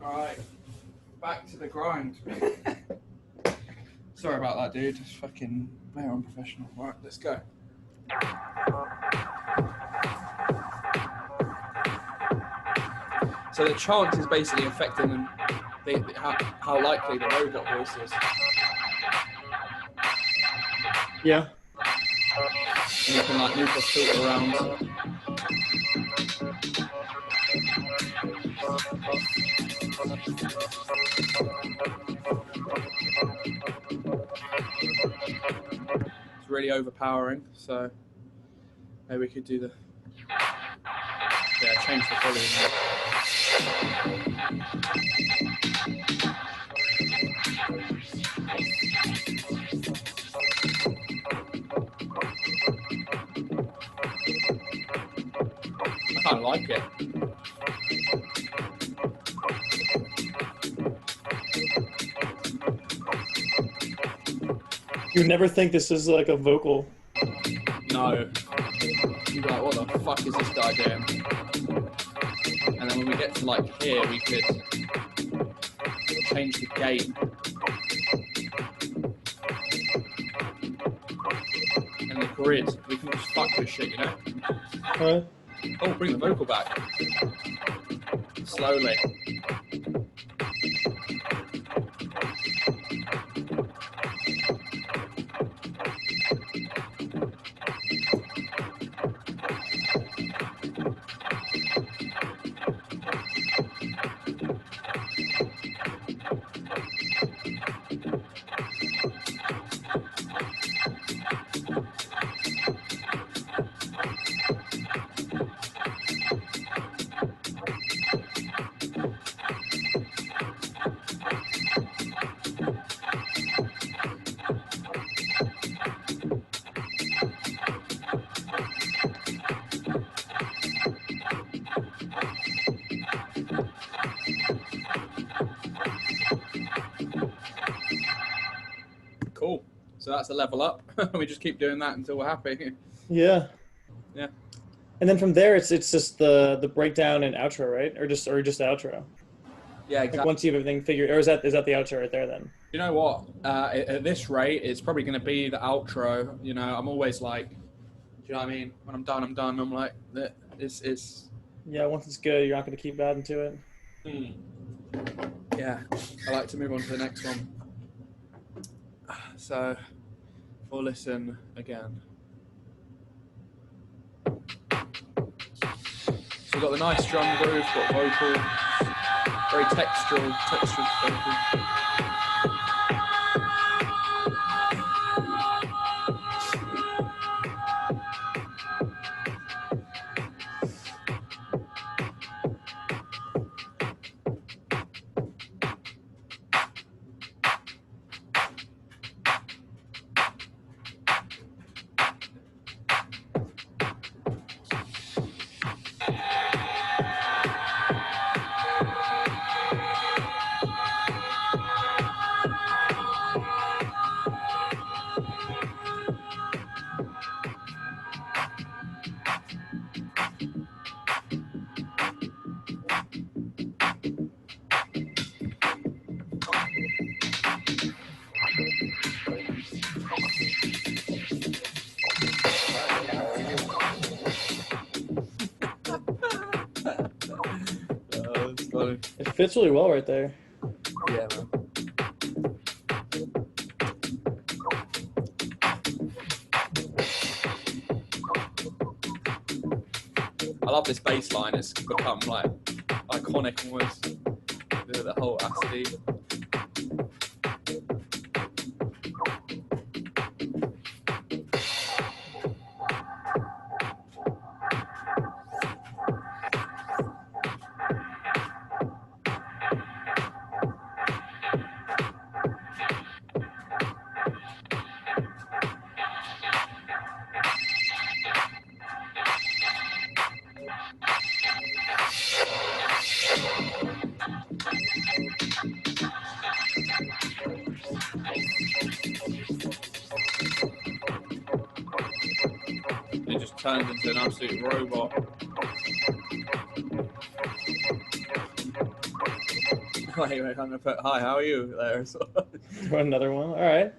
Alright, back to the grind. Sorry about that, dude. It's fucking very unprofessional. Right, let's go. So the chance is basically affecting them, how likely the robot voice is. Yeah. And you can like move the filter around. It's really overpowering, so maybe we could do the, yeah, change the volume. I kind of like it. You would never think this is like a vocal. No. You'd be like, what the fuck is this guy doing? And then when we get to like here, we could change the gate. And the grid. We can just fuck with shit, you know? Huh? Oh, bring the vocal back. Slowly. Cool. So that's a level up. We just keep doing that until we're happy. Yeah. Yeah. And then from there, it's just the breakdown and outro, right? Or just outro. Yeah, Like exactly. once you have everything figured, or is that the outro right there then? You know what? At this rate, it's probably going to be the outro. You know, I'm always like, do you know what I mean? When I'm done, I'm done. I'm like, it's. Yeah, once it's good, you're not going to keep adding to it. Yeah, I like to move on to the next one. So, we'll listen again. So we've got the nice drum groove, got vocal, very textural vocal. That's funny. It fits really well right there. Yeah, man. I love this bass line. It's become like iconic almost. The whole acid. It just turned into an absolute robot. Wait, I'm gonna put hi, how are you there? Another one. All right.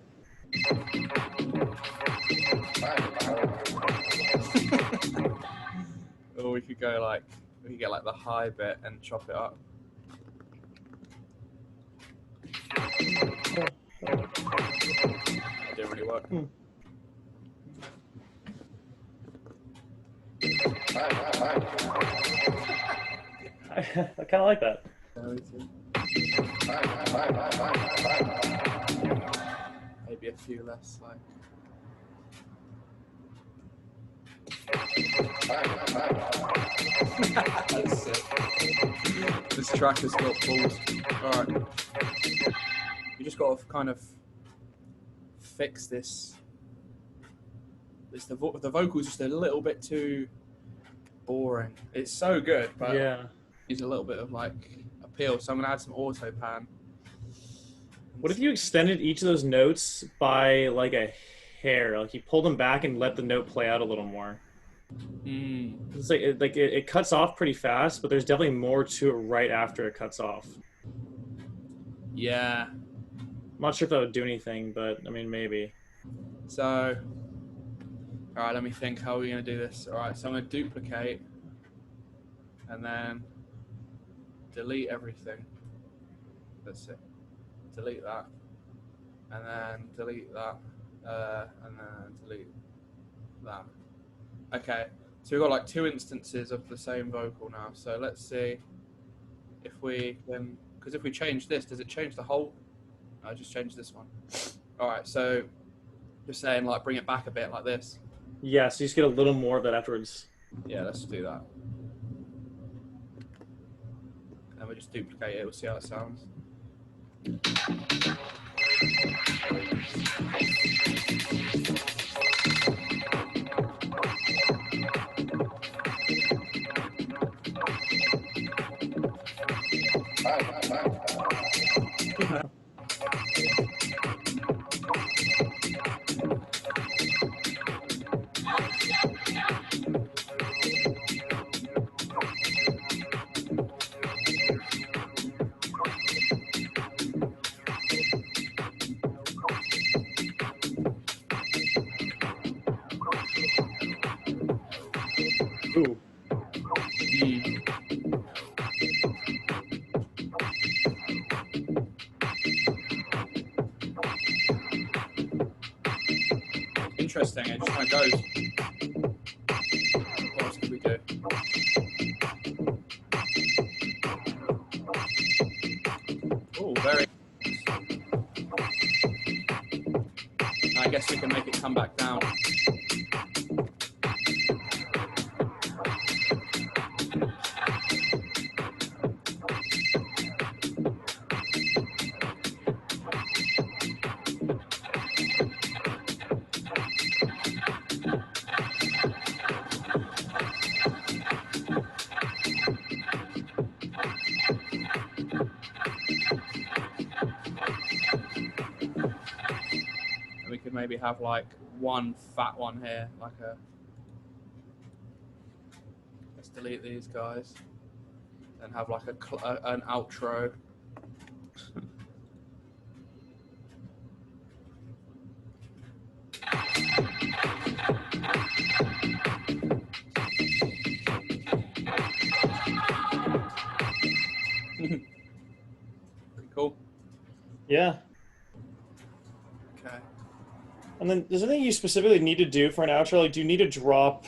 Or we could go like, we could get like the high bit and chop it up. That didn't really work. I kind of like that. Maybe a few less like. That's sick. This track has got balls. Alright. You just got to kind of fix this. The vocal's just a little bit too boring. It's so good, but Yeah. needs a little bit of like appeal. So I'm gonna add some auto pan. What if you extended each of those notes by like a hair? Like you pulled them back and let the note play out a little more. It's like it cuts off pretty fast, but there's definitely more to it right after it cuts off. Yeah. I'm not sure if that would do anything, but I mean maybe. So, all right, let me think. How are we gonna do this? All right, so I'm gonna duplicate, and then delete everything. Let's see. Delete that, and then delete that, and then delete that. Okay, so we've got like 2 instances of the same vocal now. So let's see if we can, because if we change this, does it change the whole? No, just change this one. All right, so you're saying like bring it back a bit like this. Yeah, so you just get a little more of that afterwards. Yeah, let's do that. And then we just duplicate it. We'll see how it sounds. Ooh. Interesting. It just kind of goes. What else could we do? Oh, very. I guess we can make it come back down. And we could maybe have like one fat one here, like a. Let's delete these guys, and have like an outro. Pretty cool. Yeah. Okay. And then there's anything you specifically need to do for an outro? Like do you need to drop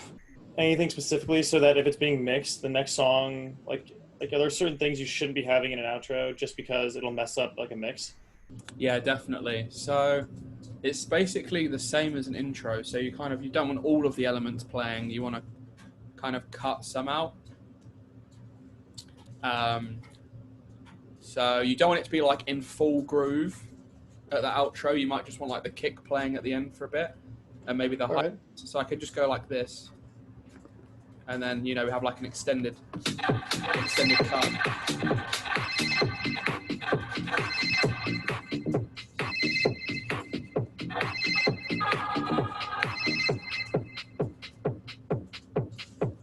anything specifically so that if it's being mixed, the next song like are there certain things you shouldn't be having in an outro just because it'll mess up like a mix? Yeah, definitely. So it's basically the same as an intro. So you don't want all of the elements playing. You want to kind of cut some out. So you don't want it to be like in full groove at the outro. You might just want like the kick playing at the end for a bit, and maybe the All hi. right. So I could just go like this, and then we have like an extended cut.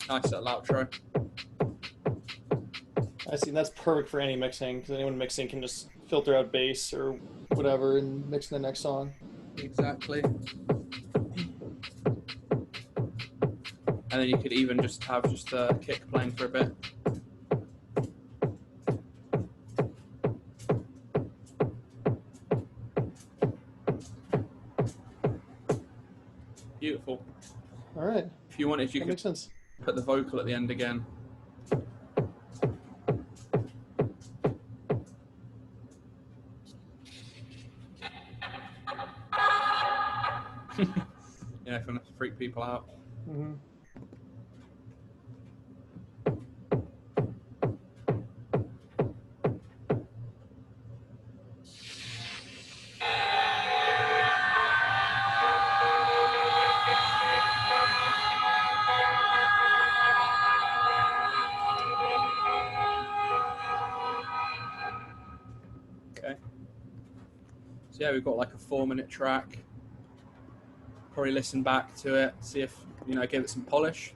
Nice little outro. I see. That's perfect for any mixing because anyone mixing can just filter out bass or Whatever, and mix in the next song. Exactly. And then you could even just have just the kick playing for a bit. Beautiful. All right. If you wanted, you That could makes sense. put the vocal at the end again. If you want to freak people out. Mm-hmm. yeah, we've got like a 4-minute track. Probably listen back to it, see if, give it some polish.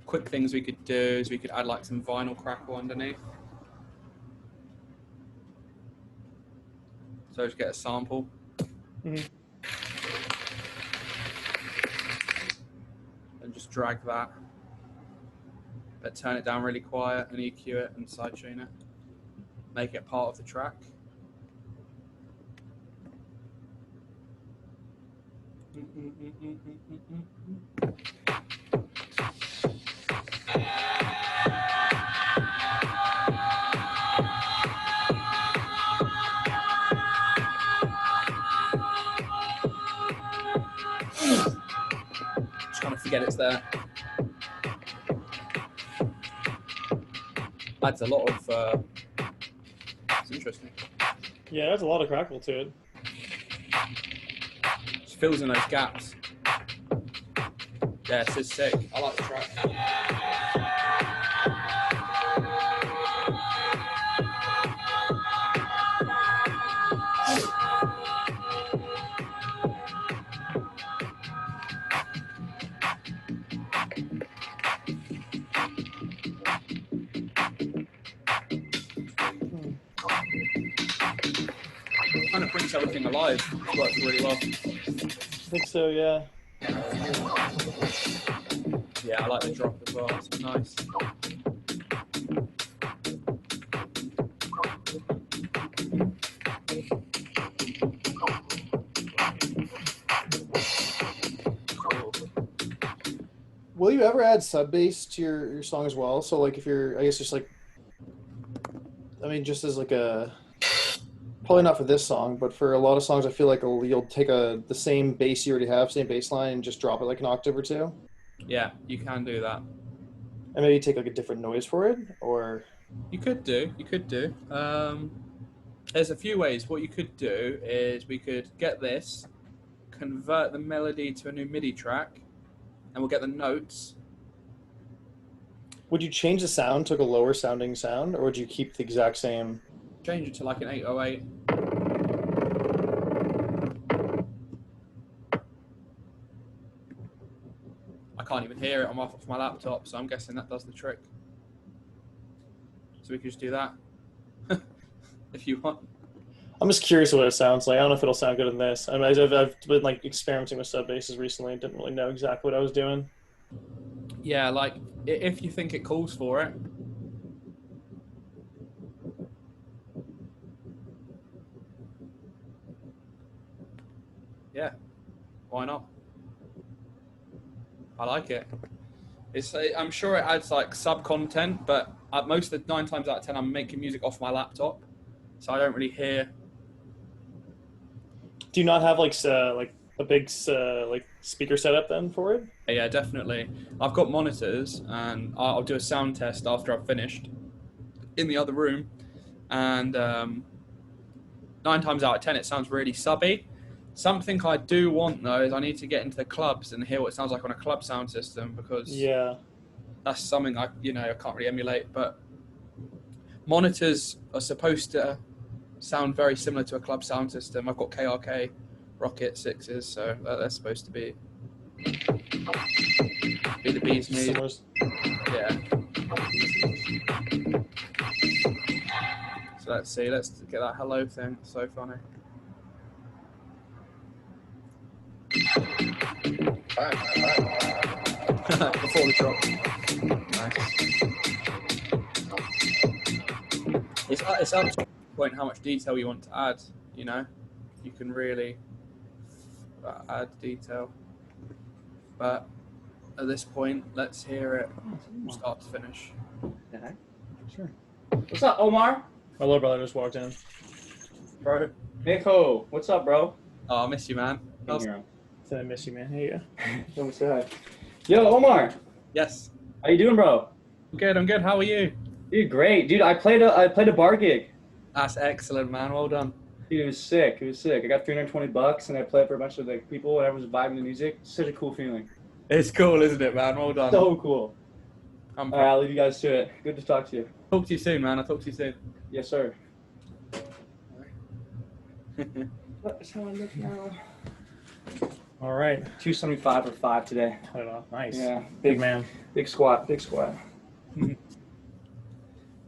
Quick things we could do is we could add like some vinyl crackle underneath. So just get a sample. Mhm. And just drag that. But turn it down really quiet and EQ it and side tune it. Make it part of the track. Just kind of forget it's there. Adds a lot of. It's interesting. Yeah, that's a lot of crackle to it. Just fills in those gaps. Yeah, this is sick. I like the track. Kind of brings everything alive. It works really well. I think so, yeah. Yeah, I like the drop as well. It's nice. Cool. Will you ever add sub bass to your song as well? So like if you're, I guess just like, I mean, just as like a, probably not for this song, but for a lot of songs, I feel like you'll take the same bass you already have, same bass line, and just drop it like an octave or two. Yeah, you can do that. And maybe take like a different noise for it, or You could do. There's a few ways. What you could do is we could get this, convert the melody to a new MIDI track, and we'll get the notes. would you change the sound to like a lower sounding sound, or would you keep the exact same? Change it to like an 808. I can't even hear it. I'm off my laptop, so I'm guessing that does the trick. So we could just do that if you want. I'm just curious what it sounds like. I don't know if it'll sound good in this. I mean, I've been like experimenting with sub basses recently and didn't really know exactly what I was doing. Yeah, like if you think it calls for it. Yeah, why not? I like it. I'm sure it adds like sub content, but most of the 9 times out of 10, I'm making music off my laptop, so I don't really hear. Do you not have like a big like speaker setup then for it? Yeah, definitely. I've got monitors, and I'll do a sound test after I've finished in the other room, and 9 times out of 10, it sounds really subby. Something I do want though is I need to get into the clubs and hear what it sounds like on a club sound system, because Yeah. that's something I can't really emulate. But monitors are supposed to sound very similar to a club sound system. I've got KRK Rocket 6s, so they're supposed to be the bee's knees. Similar. Yeah. So let's see. Let's get that hello thing. So funny. Before the drop. Nice. It's up to the point how much detail you want to add. You can really add detail. But at this point, let's hear it start to finish. Yeah, sure. What's up, Omar? My little brother just walked in. Bro. Nico, what's up, bro? Oh, I miss you, man. Said I miss you, man. Hey, yeah. Come say hi. Yo, Omar, Yes. how you doing, bro? I'm good. How are you? Dude, great. Dude, I played a bar gig. That's excellent, man. Well done. Dude, it was sick. I got $320 and I played for a bunch of like people and everyone was vibing the music. Such a cool feeling. It's cool, isn't it, man? Well done. So cool. I'm All right, I'll leave you guys to it. Good to talk to you. Talk to you soon, man. I'll talk to you soon. Yes, sir. That's how I look now. All right. 275 for 5 today. Cut it off. Nice. Yeah, Big man. Big squat, big squat.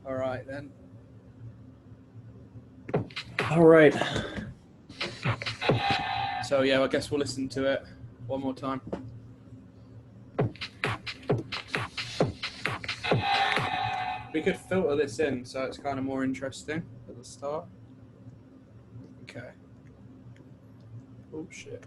All right then. All right. So yeah, I guess we'll listen to it one more time. We could filter this in so it's kind of more interesting at the start. Okay. Oh shit.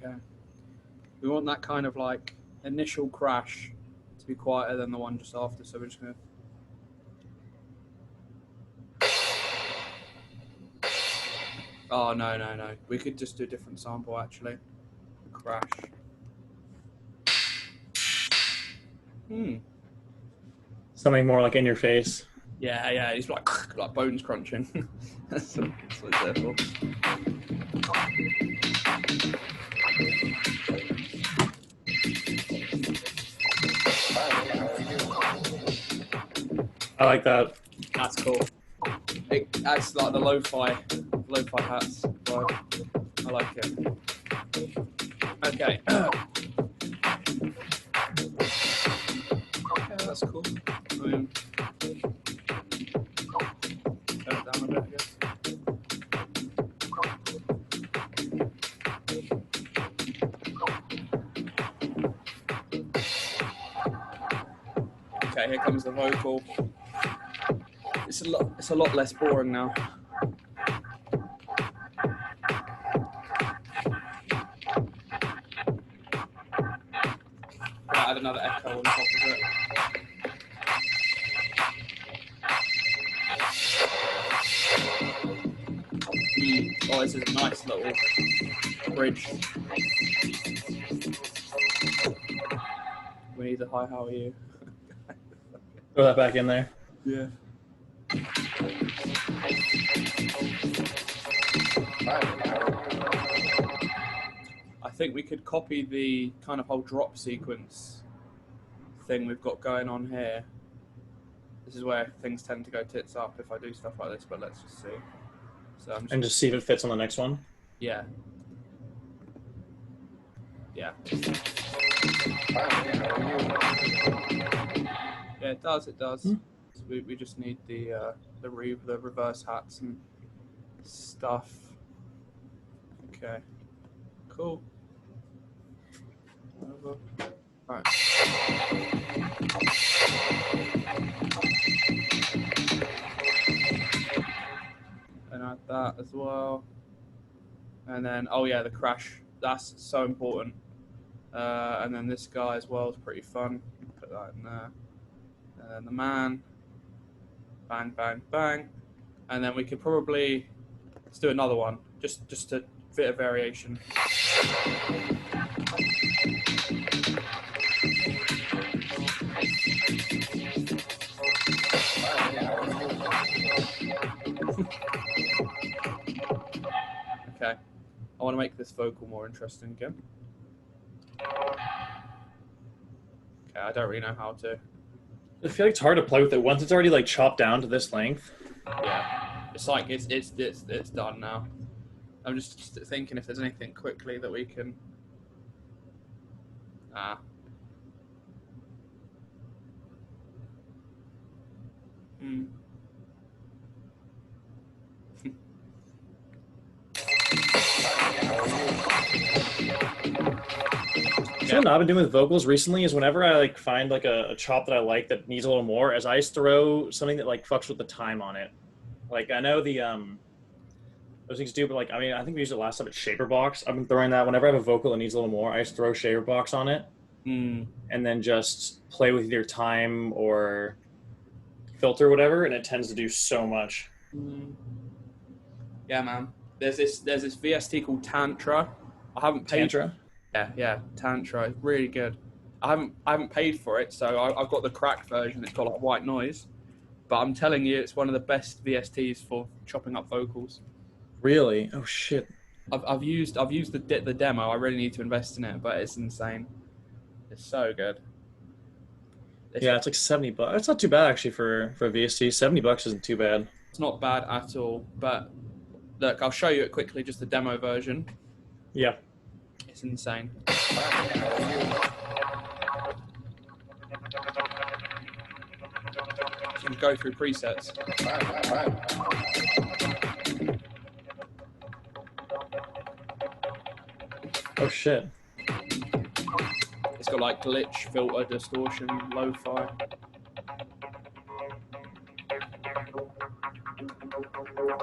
Okay. We want that kind of like initial crash to be quieter than the one just after, so we're just gonna. Oh no. We could just do a different sample actually. Crash. Something more like in your face. Yeah. He's like bones crunching. that's what it's there for. I like that. That's cool. It adds like the lo-fi hats vibe. I like it. Okay. Yeah, that's cool. I mean, turn it down a bit, I guess. Okay, here comes the vocal. It's a lot less boring now. I'll add another echo on top of it. Oh, this is a nice little bridge. We need the hi, how are you? Throw that back in there. Yeah. I think we could copy the kind of whole drop sequence thing we've got going on here. This is where things tend to go tits up if I do stuff like this, but let's just see. So I'm And just see if it fits on the next one. yeah. Yeah, it does. So we just need the reverse hats and stuff. Okay, cool. Over. Right. And add that as well. And then, oh yeah, the crash. That's so important. And then this guy as well is pretty fun. Put that in there. And then the man. Bang, bang, bang. And then we could probably let's do another one, just to fit a variation. Okay, I want to make this vocal more interesting again. Okay, I don't really know how to. I feel like it's hard to play with it once it's already like chopped down to this length. Yeah, it's like it's done now. I'm just thinking if there's anything quickly that we can. Mm. Something I've been doing with vocals recently is whenever I like find like a chop that I like that needs a little more, as I just throw something that like fucks with the time on it. Like I know those things do, but like I mean I think we used it last time at Shaper Box. I've been throwing that whenever I have a vocal that needs a little more, I just throw Shaper Box on it Mm. and then just play with either time or filter or whatever, and it tends to do so much. Mm. Yeah, man. There's this VST called Tantra. I haven't paid. Tantra. Yeah, Tantra. It's really good. I haven't paid for it, so I've got the cracked version. It's got like white noise, but I'm telling you, it's one of the best VSTs for chopping up vocals. Really? Oh shit. I've used the demo. I really need to invest in it, but it's insane. It's so good. Yeah, it's like $70. It's not too bad actually for a VST. $70 isn't too bad. It's not bad at all. But look, I'll show you it quickly. Just the demo version. Yeah. It's insane. You can go through presets. Oh shit. It's got like glitch, filter, distortion, lo-fi.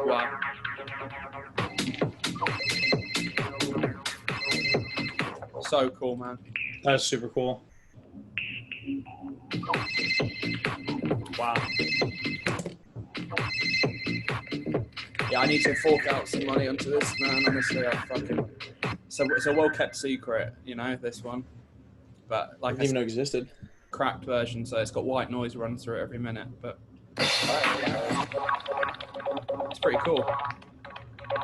Wow. So cool, man. That's super cool. Wow. Yeah, I need to fork out some money onto this, man. Honestly, it's a well-kept secret, you know, this one. But I like didn't even know it existed. cracked version, so it's got white noise run through it every minute. But it's pretty cool.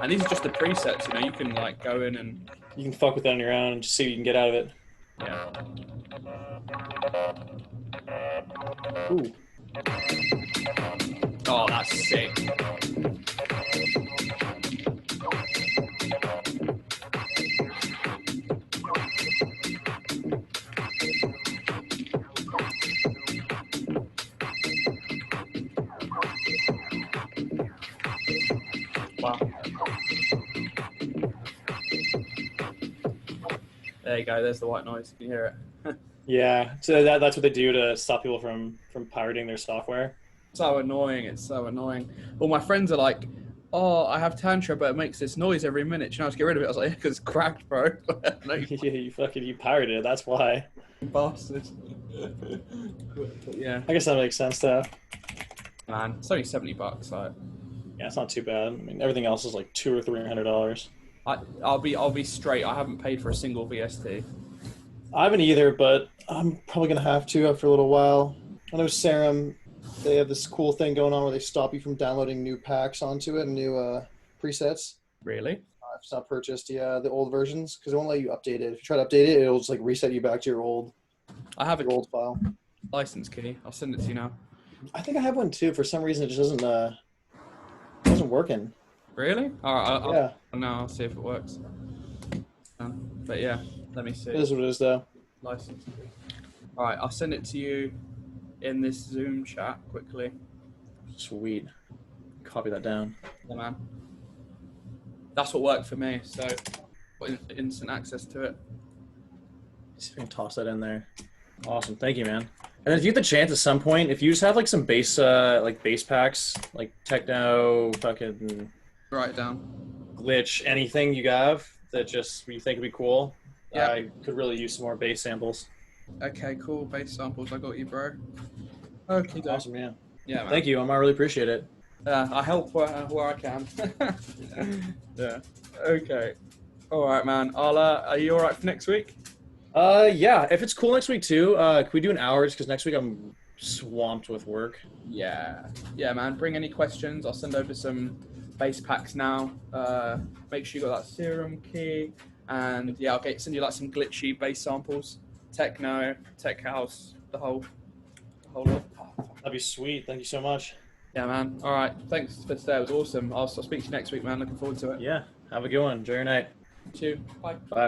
And these are just the presets, you know. You can like go in and You can fuck with it on your own and just see what you can get out of it. yeah. Ooh. Oh, that's sick. Wow. There you go. There's the white noise. You can hear it. Yeah. So that's what they do to stop people from pirating their software. So annoying. It's so annoying. All my friends are like, "Oh, I have Tantra, but it makes this noise every minute. Should I just get rid of it?" I was like, "Yeah, because it's cracked, bro." No, You pirated it. That's why. bastard. But yeah, I guess that makes sense though. man, it's only $70. So Yeah, it's not too bad. I mean, everything else is like $200 or $300. I'll be straight. I haven't paid for a single VST. I haven't either, but I'm probably gonna have to after a little while. I know Serum, they have this cool thing going on where they stop you from downloading new packs onto it and new presets. Really? If it's not purchased, the old versions, because it won't let you update it. If you try to update it, it'll just like reset you back to your old I have a file. license key. I'll send it to you now. I think I have one too. For some reason, it just isn't working. Really? All right. Yeah, I'll see if it works. But yeah, let me see. it is what it is though. License. All right, I'll send it to you in this Zoom chat quickly. Sweet. Copy that down. Yeah, man. That's what worked for me. So, got instant access to it. See if I can toss that in there. Awesome. Thank you, man. And then if you get the chance at some point, if you just have like some bass packs, like techno, fucking Write it down. glitch, anything you have that just you think would be cool, Yeah. I could really use some more bass samples. Okay, cool. Bass samples. I got you, bro. Okay, guys. Awesome, yeah. Yeah, man. Thank you, I really appreciate it. I help where I can. Yeah. Okay. All right, man. Are you all right for next week? Yeah, if it's cool next week too, can we do an hour? Because next week I'm swamped with work. Yeah. Yeah, man. Bring any questions. I'll send over some bass packs now. Make sure you got that Serum key. And yeah, I'll send you like some glitchy bass samples. Techno, tech house, the whole lot. That'd be sweet. Thank you so much. Yeah, man. All right. Thanks for today. It was awesome. I'll speak to you next week, man. Looking forward to it. Yeah, have a good one. Enjoy your night. You too. Bye. Bye.